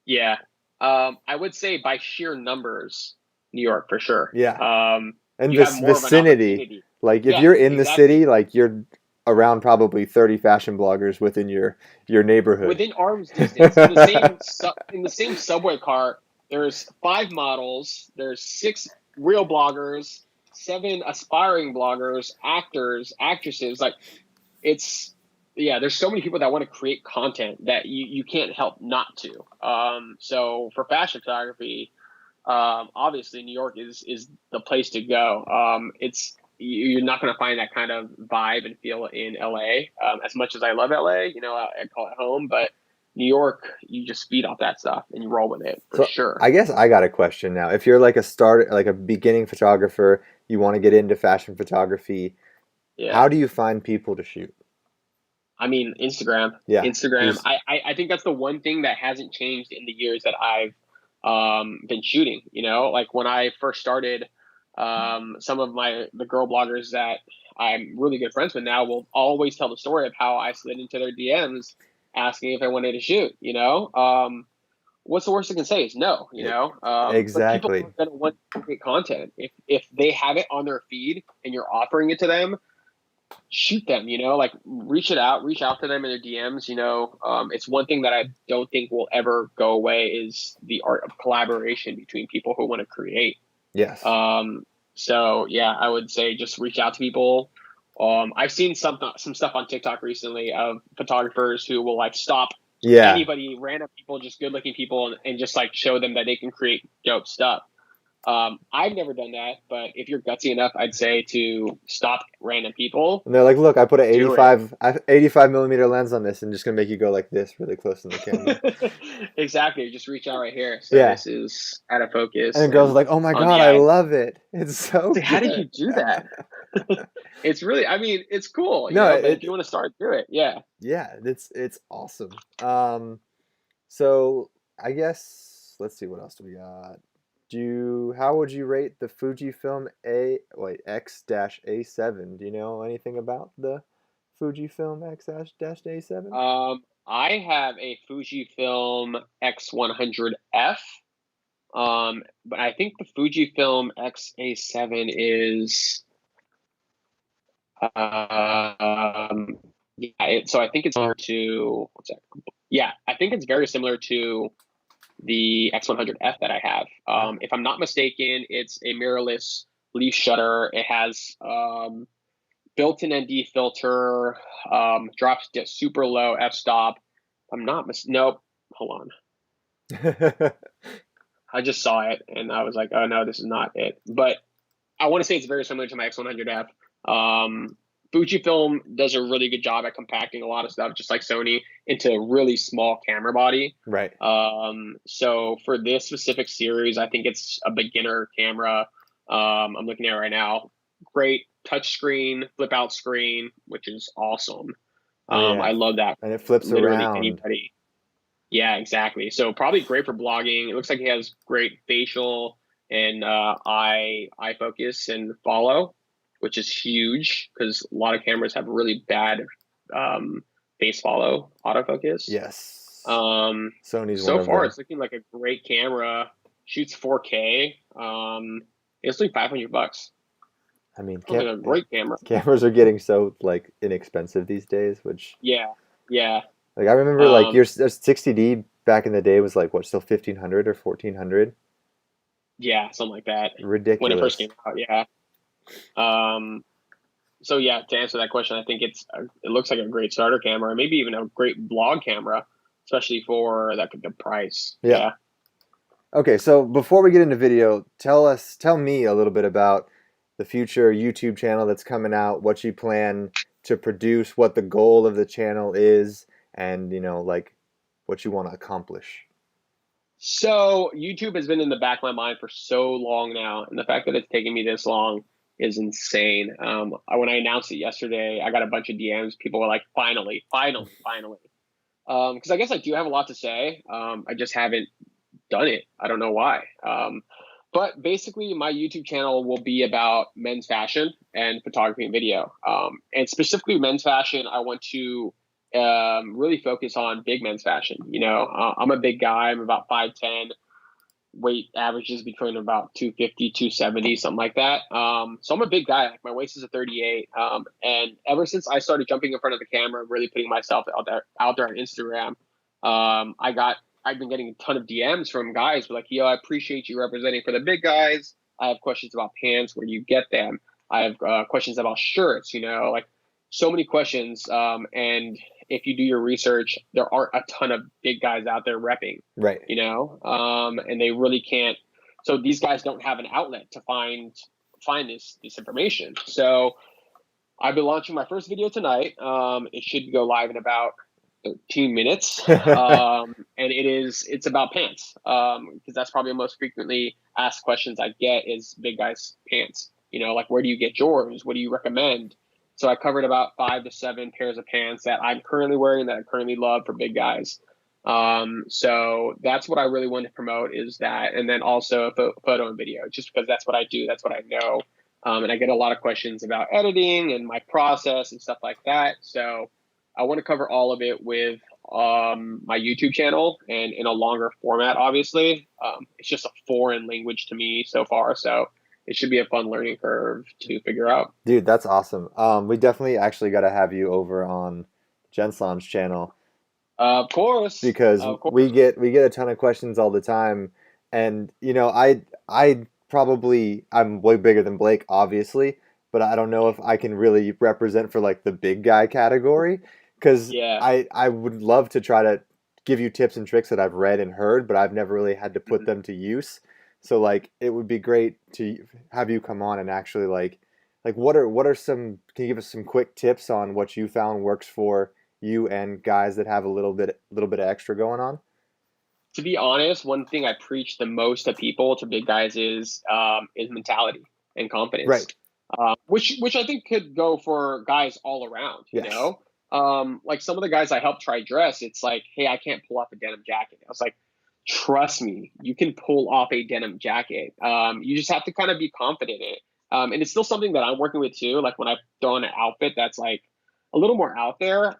Yeah. I would say by sheer numbers, New York for sure. Yeah. And You have this more of an vicinity, opportunity. like if Yeah, you're in the exactly. city, like you're around probably 30 fashion bloggers within your neighborhood. Within arm's distance, in the same in the same subway car, there's 5 models, there's 6 real bloggers, 7 aspiring bloggers, actors, actresses. Like it's yeah, there's so many people that want to create content that you can't help not to. So for fashion photography, obviously New York is the place to go. You're not going to find that kind of vibe and feel in LA. As much as I love LA, I call it home, but New York, you just feed off that stuff and you roll with it for So sure. I guess I got a question now. If you're like like a beginning photographer, you want to get into fashion photography, Yeah. how do you find people to shoot? I mean, Instagram, Yeah, Instagram. just I think that's the one thing that hasn't changed in the years that I've been shooting. Like when I first started, some of the girl bloggers that I'm really good friends with now will always tell the story of how I slid into their DMs asking if I wanted to shoot. What's the worst they can say is no. e- But people exactly. are going to want to create content if they have it on their feed and you're offering it to them, shoot them, like reach out to them in their DMs. It's one thing that I don't think will ever go away is the art of collaboration between people who want to create. Yes. So yeah, I would say just reach out to people. I've seen some stuff on TikTok recently of photographers who will like stop Yeah. anybody, random people, just good looking people, and just like show them that they can create dope stuff. I've never done that, but if you're gutsy enough, I'd say to stop random people, And they're like, look, I put an do it. 85 millimeter lens on this and just gonna make you go like this really close in the camera. Exactly. Just reach out right here. So Yeah. this is out of And focus, the girls are and like, oh my God, I yeah, love it. It's so so how did good. you do that? It's really, I mean, it's cool, No, but if you want to start, do it. Yeah. yeah, it's awesome. So I guess let's see what else do we got. How would you rate the Fujifilm X-A7? Do you know anything about the Fujifilm X-A7? I have a Fujifilm X100F. But I think the Fujifilm X-A7 is, yeah. So I think it's similar to, what's that? Yeah, I think it's very similar to the X100F that I have. Ah, If I'm not mistaken, it's a mirrorless leaf shutter. It has built-in ND filter, drops super low f-stop. I'm not nope. Hold on. I just saw it and I was like, oh no, this is not it. But I want to say it's very similar to my X100F. Fujifilm does a really good job at compacting a lot of stuff, just like Sony, into a really small camera body. right. So for this specific series, I think it's a beginner camera. I'm looking at it right now. Great touch screen, flip out screen, which is awesome. Oh yeah. I love that. And it flips Literally around. anybody. Yeah, exactly. So probably great for blogging. It looks like he has great facial and eye focus and follow, which is huge because a lot of cameras have really bad face follow autofocus. Yes. Sony's one So of far, them. it's looking like a great camera. Shoots 4K. It's like $500. I mean, Sounds like a great camera. cameras are getting so like inexpensive these days, which Yeah, yeah, like I remember like um, your 60D back in the day was like what, still 1500 or 1400? yeah, something like that. When it first Ridiculous. came out, yeah. Um, So yeah, to answer that question, I think it looks like a great starter camera, maybe even a great blog camera, especially for that good price. Yeah. Yeah. Okay, so before we get into video, tell me a little bit about the future YouTube channel that's coming out, what you plan to produce, what the goal of the channel is, and like what you want to accomplish. So YouTube has been in the back of my mind for so long now, and the fact that it's taken me this long is insane. When I announced it yesterday, I got a bunch of DMs. People were like, "Finally, finally, finally!" Because I guess I do have a lot to say. I just haven't done it. I don't know why. But basically, my YouTube channel will be about men's fashion and photography and video. And specifically, men's fashion, I want to really focus on big men's fashion. I'm a big guy. I'm about 5'10". Weight averages between about 250, 270, something like that. So I'm a big guy. Like my waist is a 38. And ever since I started jumping in front of the camera, really putting myself out there on Instagram, I've been getting a ton of DMs from guys who are like, yo, I appreciate you representing for the big guys. I have questions about pants. Where do you get them? I have questions about shirts, like so many questions. And if you do your research, there aren't a ton of big guys out there repping, Right. and they really can't. So these guys don't have an outlet to find this information. So I've been launching my first video tonight. It should go live in about 13 minutes. And it's about pants. Because that's probably the most frequently asked questions I get is big guys pants. Like where do you get yours? What do you recommend? So I covered about 5 to 7 pairs of pants that I'm currently wearing that I currently love for big guys. So that's what I really want to promote is that, and then also photo and video, just because that's what I do, that's what I know. And I get a lot of questions about editing and my process and stuff like that. So I want to cover all of it with my YouTube channel and in a longer format. Obviously, it's just a foreign language to me so far, so it should be a fun learning curve to figure out. Dude, that's awesome. We definitely actually got to have you over on gentslounge channel Of course, because of we course, get a ton of questions all the time, and I probably I'm way bigger than Blake, obviously, but I don't know if I can really represent for like the big guy category because yeah. I would love to try to give you tips and tricks that I've read and heard, but I've never really had to put Mhm. them to use. So like it would be great to have you come on and actually like what are some, can you give us some quick tips on what you found works for you and guys that have a little bit of extra going on? To be honest, one thing I preach the most to people, to big guys, is mentality and confidence, Right. which I think could go for guys all around. Yes. Like some of the guys I helped try dress, it's like, hey, I can't pull off a denim jacket. I was like, trust me, you can pull off a denim jacket. You just have to kind of be confident in it. And it's still something that I'm working with too. Like when I throw on an outfit that's like a little more out there,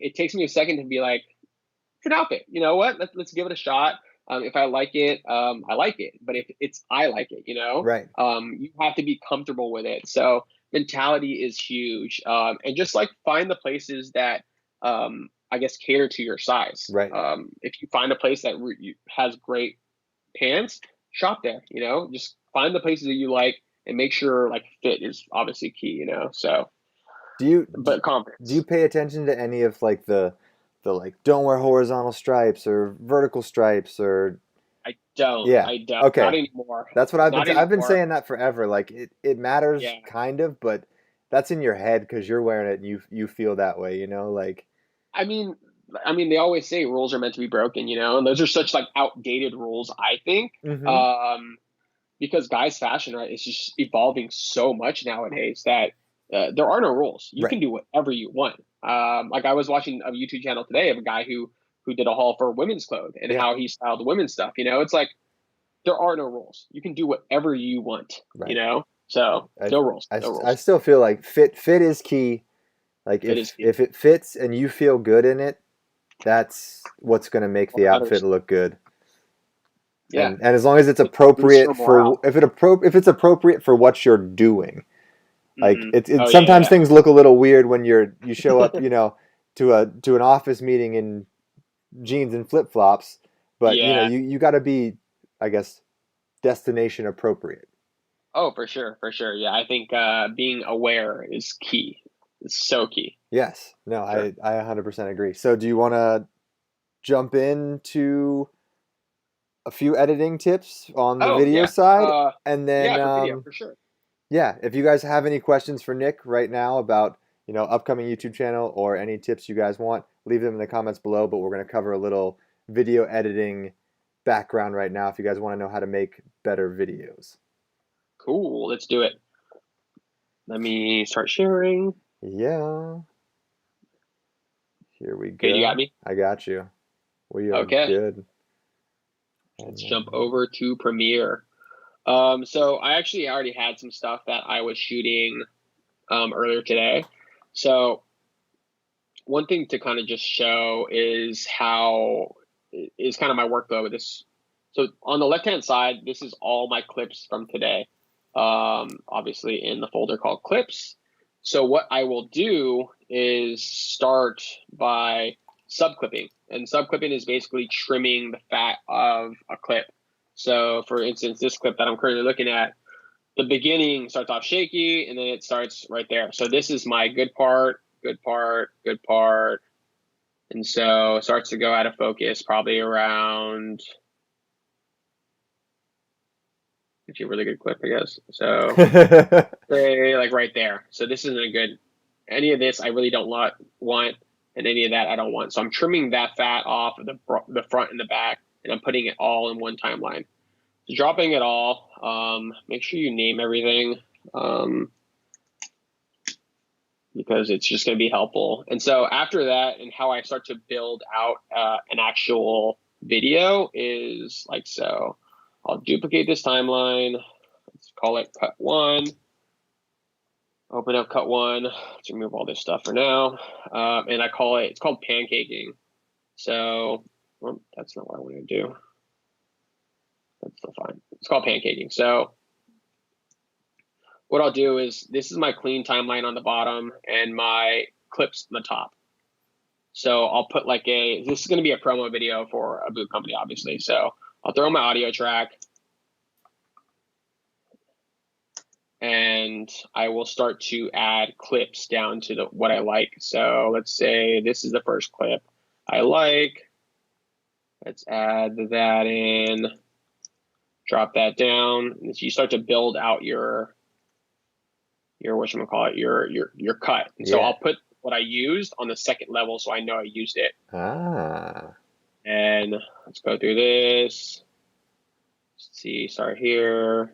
it takes me a second to be like, an outfit. You know what? Let's give it a shot. If I like it, I like it. But if it's I like it, Right. you have to be comfortable with it. So mentality is huge, and just like find the places that I guess cater to your size. Right. If you find a place that has great pants, shop there. Just find the places that you like and make sure like fit is obviously key. So Do you but do you confidence. pay attention to any of like the like don't wear horizontal stripes or vertical stripes or I don't. yeah. I don't. Not Okay. anymore. That's what Not I've been anymore. saying that forever. Like it matters Yeah. kind of, but that's in your head because you're wearing it and you feel that way, like I mean, they always say rules are meant to be broken, and those are such like outdated rules, I think. hmm Because guys' fashion, right, is just evolving so much nowadays that there are no rules. You right. can do whatever you want. Like I was watching a YouTube channel today of a guy who did a haul for women's clothes and Yeah. how he styled women's stuff. It's like there are no rules. You can do whatever you want. Right. So I, no rules, no I rules. still feel like fit is key. Like Fit is key. if it fits and you feel good in it, that's what's going to make What the outfit matters? look good. Yeah, And as long as it's it boosts your appropriate for morale. if it's appropriate for what you're doing. Like it Oh yeah, sometimes yeah. things look a little weird when you show up, to an office meeting in jeans and flip-flops, but Yeah. you got to be, I guess, destination appropriate. Oh, for sure, for sure. Yeah, I think being aware is key. It's so key. Yes. No, Sure. I 100% agree. So do you want to jump into a few editing tips on the Oh video yeah. side and then Yeah, for video, for sure. yeah, if you guys have any questions for Nick right now about, upcoming YouTube channel or any tips you guys want, leave them in the comments below, but we're going to cover a little video editing background right now if you guys want to know how to make better videos. Cool. Let's do it. Let me start sharing. Yeah, here we Okay, you got go. me. I got you. We are Okay, good. let's And jump then, over to Premiere. So I actually already had some stuff that I was shooting earlier today. So one thing to kind of just show is how is kind of my workflow with this. So on the left hand side, this is all my clips from today. Obviously in the folder called clips. So what I will do is start by subclipping, and subclipping is basically trimming the fat of a clip. So for instance, this clip that I'm currently looking at, the beginning starts off shaky and then it starts right there. So this is my good part, good part, good part. And so it starts to go out of focus probably around, actually a really good clip, I guess. So say like right there. So this isn't a good, any of this I really don't want, and any of that I don't want. So I'm trimming that fat off of the front and the back, and I'm putting it all in one timeline. So dropping it all, make sure you name everything. Because it's just going to be helpful. And so after that, and how I start to build out an actual video is like so. I'll duplicate this timeline. Let's call it cut one. Open up cut one. Let's remove all this stuff for now. And it's called pancaking. So well, that's not what I want to do. That's still fine. It's called pancaking. So what I'll do is this is my clean timeline on the bottom and my clips on the top. So I'll put this is going to be a promo video for a boot company, obviously. So I'll throw my audio track and I will start to add clips down to what I like. So let's say this is the first clip I like. Let's add that in. Drop that down. And so you start to build out your whatchamacallit, your cut. And so I'll put what I used on the second level so I know I used it. Ah. And let's go through this. Let's see, start here.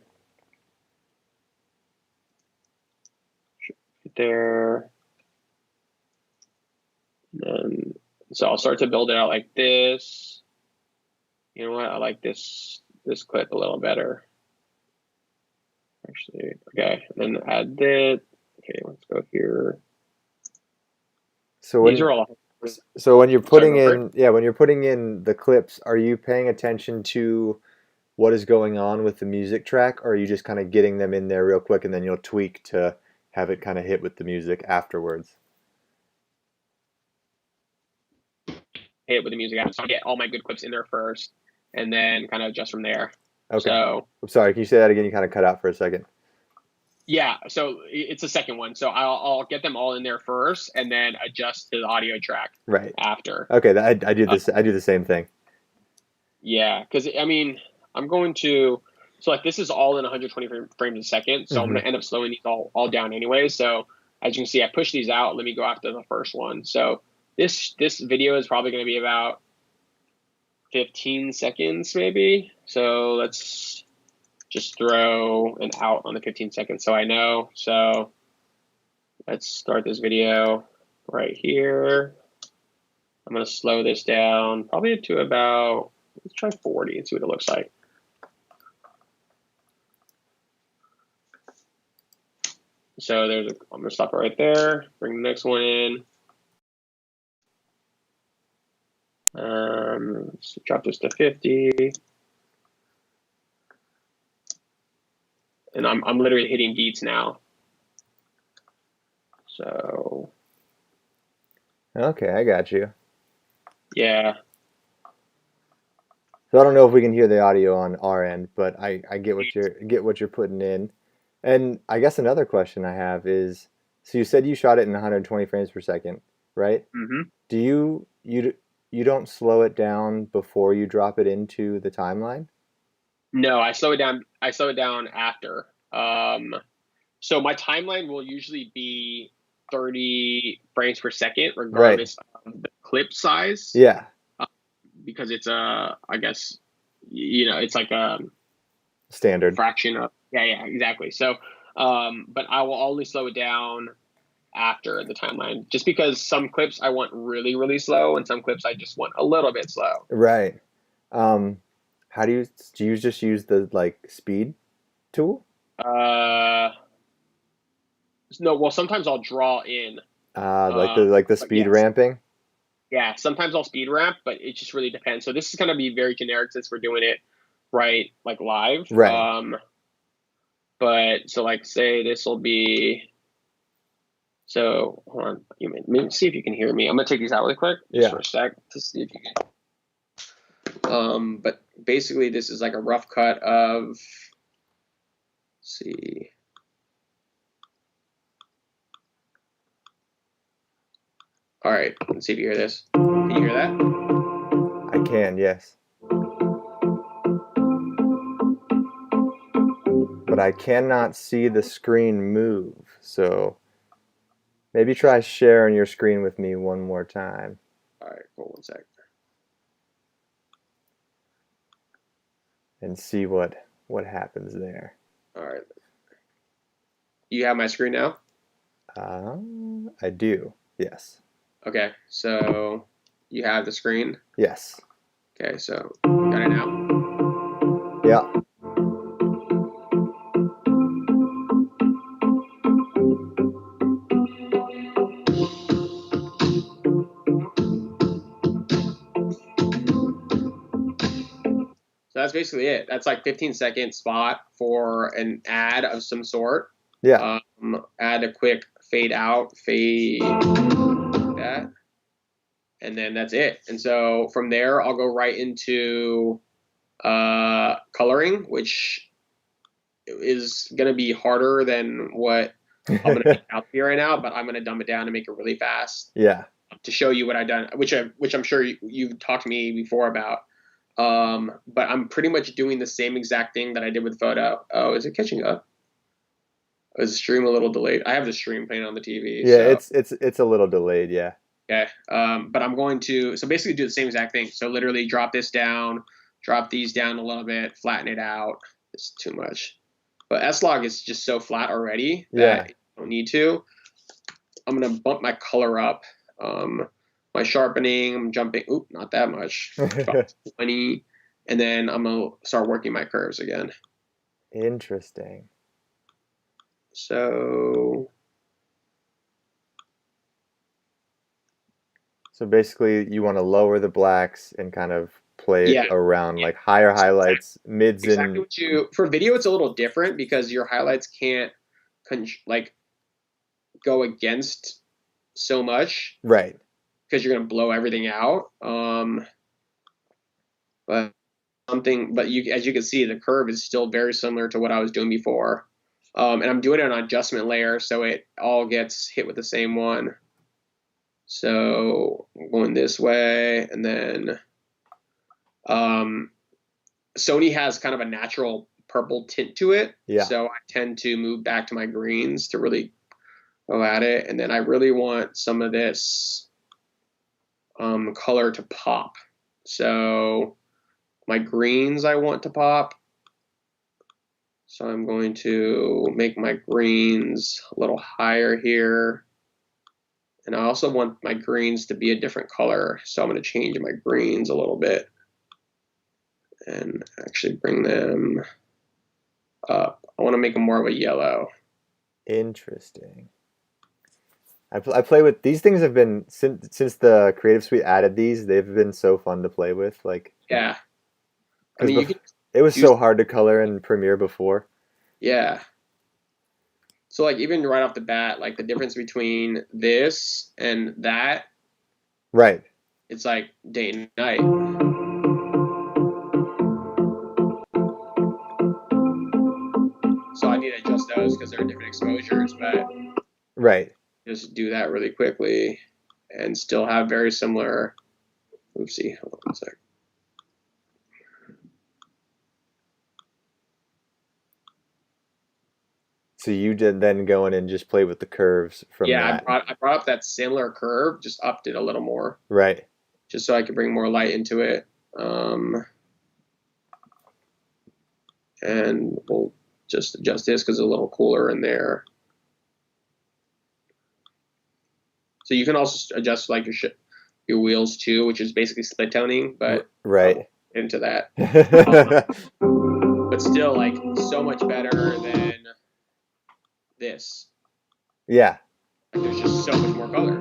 Right there. And then, so I'll start to build it out like this. You know what? I like this clip a little better. Actually, okay. And then add that. Okay, let's go here. So These are all. when you're putting when you're putting in the clips, are you paying attention to what is going on with the music track, or are you just kind of getting them in there real quick and then you'll tweak to have it kind of hit with the music afterwards? Hit with the music after. So I get all my good clips in there first, and then kind of adjust from there. Okay. So I'm sorry. Can you say that again? You kind of cut out for a second. yeah. So it's the second one. So I'll get them all in there first, and then adjust to the audio track Right after. Okay. I do this. I do the same thing. Yeah, because I mean, I'm going to. So like this is all in 120 frames a second. So I'm going to end up slowing these all down anyway. So as you can see, I push these out. Let me go after the first one. So this video is probably going to be about 15 seconds maybe. So let's just throw an out on the 15 seconds so I know. So let's start this video right here. I'm going to slow this down probably to about, let's try 40 and see what it looks like. So I'm going to stop it right there. Bring the next one in. Let's drop this to 50. And I'm literally hitting beats now. So. Okay, I got you. Yeah. So I don't know if we can hear the audio on our end, but I get what you're putting in. And I guess another question I have is, so you said you shot it in 120 frames per second, right? Mm-hmm. Do you don't slow it down before you drop it into the timeline? No, I slow it down. I slow it down after. So my timeline will usually be 30 frames per second, regardless of the clip size. Yeah. Because it's I guess, it's like a standard fraction of. Yeah, exactly. So, but I will only slow it down after the timeline, just because some clips I want really, really slow, and some clips I just want a little bit slow. Right. How do you just use the speed tool? No, well, sometimes I'll draw in. Like the speed ramping? Yeah, sometimes I'll speed ramp, but it just really depends. So this is going to be very generic since we're doing it like live. Right. But so like say this will be. So hold on, maybe see if you can hear me. I'm gonna take these out really quick, just for a sec, to see if you can. But basically, this is like a rough cut of. Let's see. All right, let's see if you hear this. Can you hear that? I can, yes. But I cannot see the screen move, so maybe try sharing your screen with me one more time. All right, hold one sec. And see what happens there. All right. You have my screen now? I do, yes. Okay, so you have the screen? Yes. Okay, so got it now? Yeah. So that's basically it. That's like 15-second spot for an ad of some sort. Yeah. Add a quick fade out, fade that, and then that's it. And so from there, I'll go right into coloring, which is going to be harder than what I'm going to make out here right now, but I'm going to dumb it down and make it really fast. Yeah. To show you what I've done, which I'm sure you've talked to me before about. But I'm pretty much doing the same exact thing that I did with photo. Oh, is it catching up? Is the stream a little delayed? I have the stream playing on the TV, Yeah, so it's a little delayed, yeah. okay. But I'm going to so basically do the same exact thing. So literally drop this down, drop these down a little bit, flatten it out. It's too much. But S-Log is just so flat already Yeah. that you don't need to. I'm gonna bump my color up. My sharpening, I'm jumping. Oop, not that much. About 20, and then I'm gonna start working my curves again. Interesting. So So basically, you want to lower the blacks and kind of play it yeah, around yeah. like higher So highlights, mids, exactly and what you for video. It's a little different because your highlights can't like go against so much right. because you're gonna blow everything out. But but you as you can see, the curve is still very similar to what I was doing before. And I'm doing it on adjustment layer, so it all gets hit with the same one. So I'm going this way, and then um, Sony has kind of a natural purple tint to it. Yeah. So I tend to move back to my greens to really go at it. And then I really want some of this color to pop. So my greens I want to pop. So I'm going to make my greens a little higher here. And I also want my greens to be a different color. So I'm going to change my greens a little bit and actually bring them up. I want to make them more of a yellow. Interesting. I play with these things have been since the Creative Suite added these, they've been so fun to play with. Like, Yeah. I because mean, you can it was use, so hard to color in Premiere before. yeah. So like even right off the bat, like the difference between this and that, Right. it's like day and night. So I need to adjust those because they're different exposures, but Right. just do that really quickly and still have very similar. Oopsie, hold on one sec. So you did then go in and just play with the curves from Yeah, that. I brought up that similar curve, just upped it a little more, Right. just so I could bring more light into it. And we'll just adjust this because it's a little cooler in there. So you can also adjust like your wheels too, which is basically split toning, but Right. into that. But still, like so much better than this. Yeah. Like, there's just so much more color,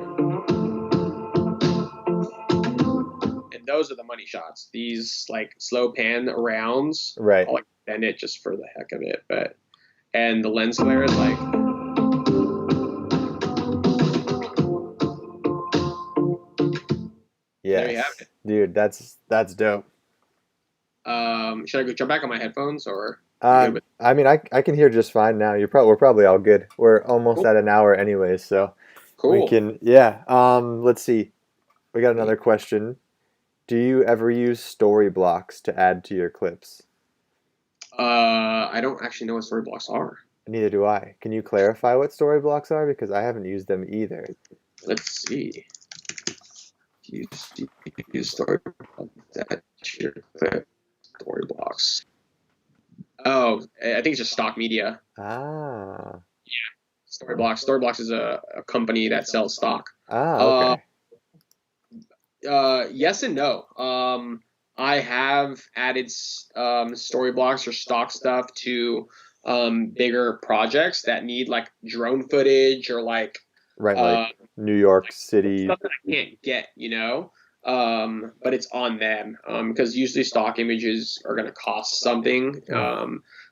and those are the money shots. These like slow pan rounds, Right. I'll like bend it just for the heck of it, but and the lens flare is like. There you have Yes. it. Dude, that's dope. Should I go jump back on my headphones or you good with I mean, I can hear just fine now. We're probably all good. We're almost cool? at an hour anyways, so we Cool. can, yeah. Let's see. We got another question. Do you ever use story blocks to add to your clips? I don't actually know what story blocks are. Neither do I. Can you clarify what story blocks are? Because I haven't used them either. Let's see. Use story that your clip story blocks. Oh, I think it's just stock media. Ah. Story blocks. Story blocks is a company that sells stock. Ah, Uh, okay. yes and no. I have added story blocks or stock stuff to bigger projects that need like drone footage or like Right, uh, like New York City. stuff that I can't get, you know. But it's on them because usually stock images are going to cost something,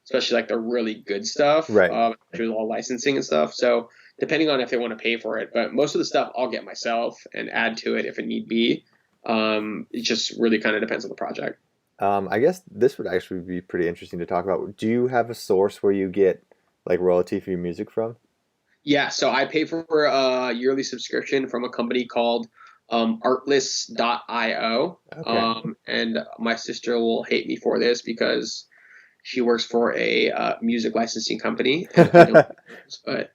especially like the really good stuff, Right. with all licensing and stuff. So depending on if they want to pay for it, but most of the stuff I'll get myself and add to it if it need be. It just really kind of depends on the project. I guess this would actually be pretty interesting to talk about. Do you have a source where you get like royalty for your music from? Yeah, so I pay for a yearly subscription from a company called artlist.io. Okay. And my sister will hate me for this because she works for a music licensing company, and I don't. But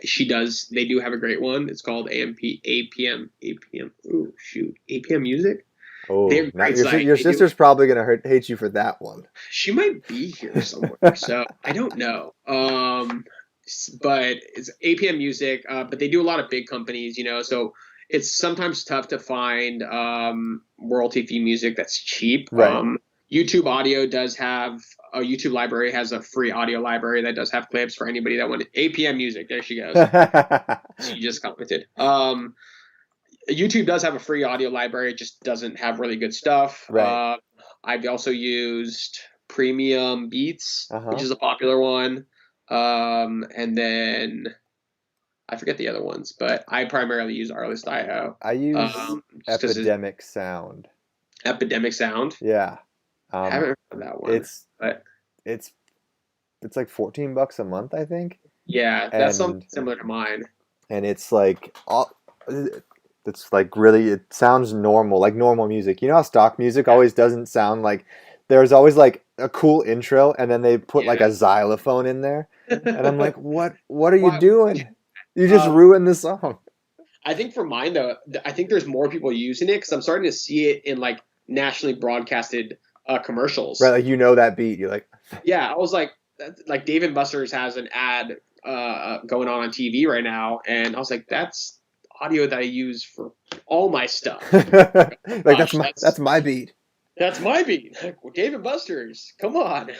she does. They do have a great one. It's called APM. Ooh, shoot, APM Music. They have Oh, a now great site. your They do. sister's probably gonna hate you for that one. She might be here somewhere, so I don't know. But it's APM Music. But they do a lot of big companies, so it's sometimes tough to find royalty-free music that's cheap. Right. YouTube Audio does have a YouTube library has a free audio library that does have clips for anybody that wanted APM Music. There she goes. She just commented. YouTube does have a free audio library. It just doesn't have really good stuff. Right. I've also used Premium Beats, which Uh-huh. is a popular one. And then I forget the other ones, but I primarily use Artlist.io. I use Just because it's Epidemic Sound. Epidemic Sound. Yeah. I Um, haven't heard of that one, it's but it's it's like $14 a month, I think. yeah, that's something And similar to mine. it's like all it's like really it sounds normal, like normal music. You know how stock music Yeah, always doesn't sound like there's always like a cool intro and then they put like yeah. a xylophone in there. And I'm like, what are you Why? doing? You just Um, ruined the song. I think for mine though, I think there's more people using it because I'm starting to see it in like nationally broadcasted Right, commercials. like you know that beat. You're like, Yeah, I was like Dave and Buster's has an ad going on TV right now, and I was like, that's audio that I use for all my stuff. like Gosh, that's my beat. that's my beat. Like, Dave and Buster's, come on.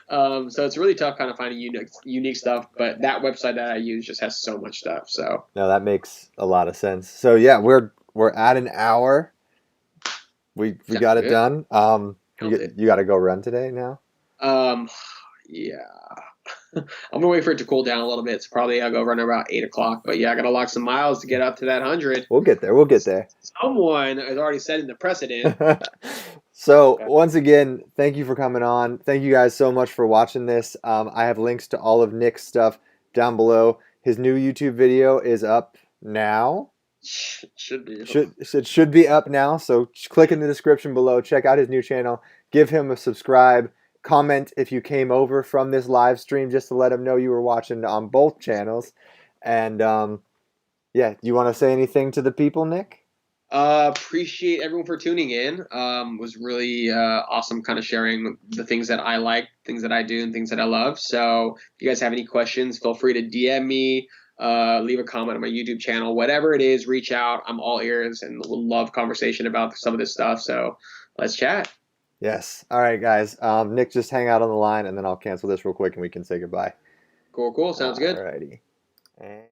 So it's really tough kind of finding unique stuff, but that website that I use just has so much stuff. So No, that makes a lot of sense. So yeah, we're at an hour. We sounds got it good. done. Nailed it. You got to go run today now. Um, yeah. I'm gonna wait for it to cool down a little bit. So probably I'll go run about 8 o'clock. But yeah, I gotta lock some miles to get up to that 100. We'll get there. We'll get there. Someone is already setting the precedent. So once again, thank you for coming on. Thank you guys so much for watching this. I have links to all of Nick's stuff down below. His new YouTube video is up now. Should be. It should be up now. So click in the description below. Check out his new channel. Give him a subscribe. Comment if you came over from this live stream just to let him know you were watching on both channels. And yeah, you want to say anything to the people, Nick? Appreciate everyone for tuning in. Was really awesome kind of sharing the things that I like, things that I do, and things that I love. So if you guys have any questions, feel free to DM me, leave a comment on my YouTube channel, whatever it is, reach out. I'm all ears and will love conversation about some of this stuff. So let's chat. Yes. All right, guys. Nick, just hang out on the line, and then I'll cancel this real quick, and we can say goodbye. Cool. Sounds good. Alrighty. And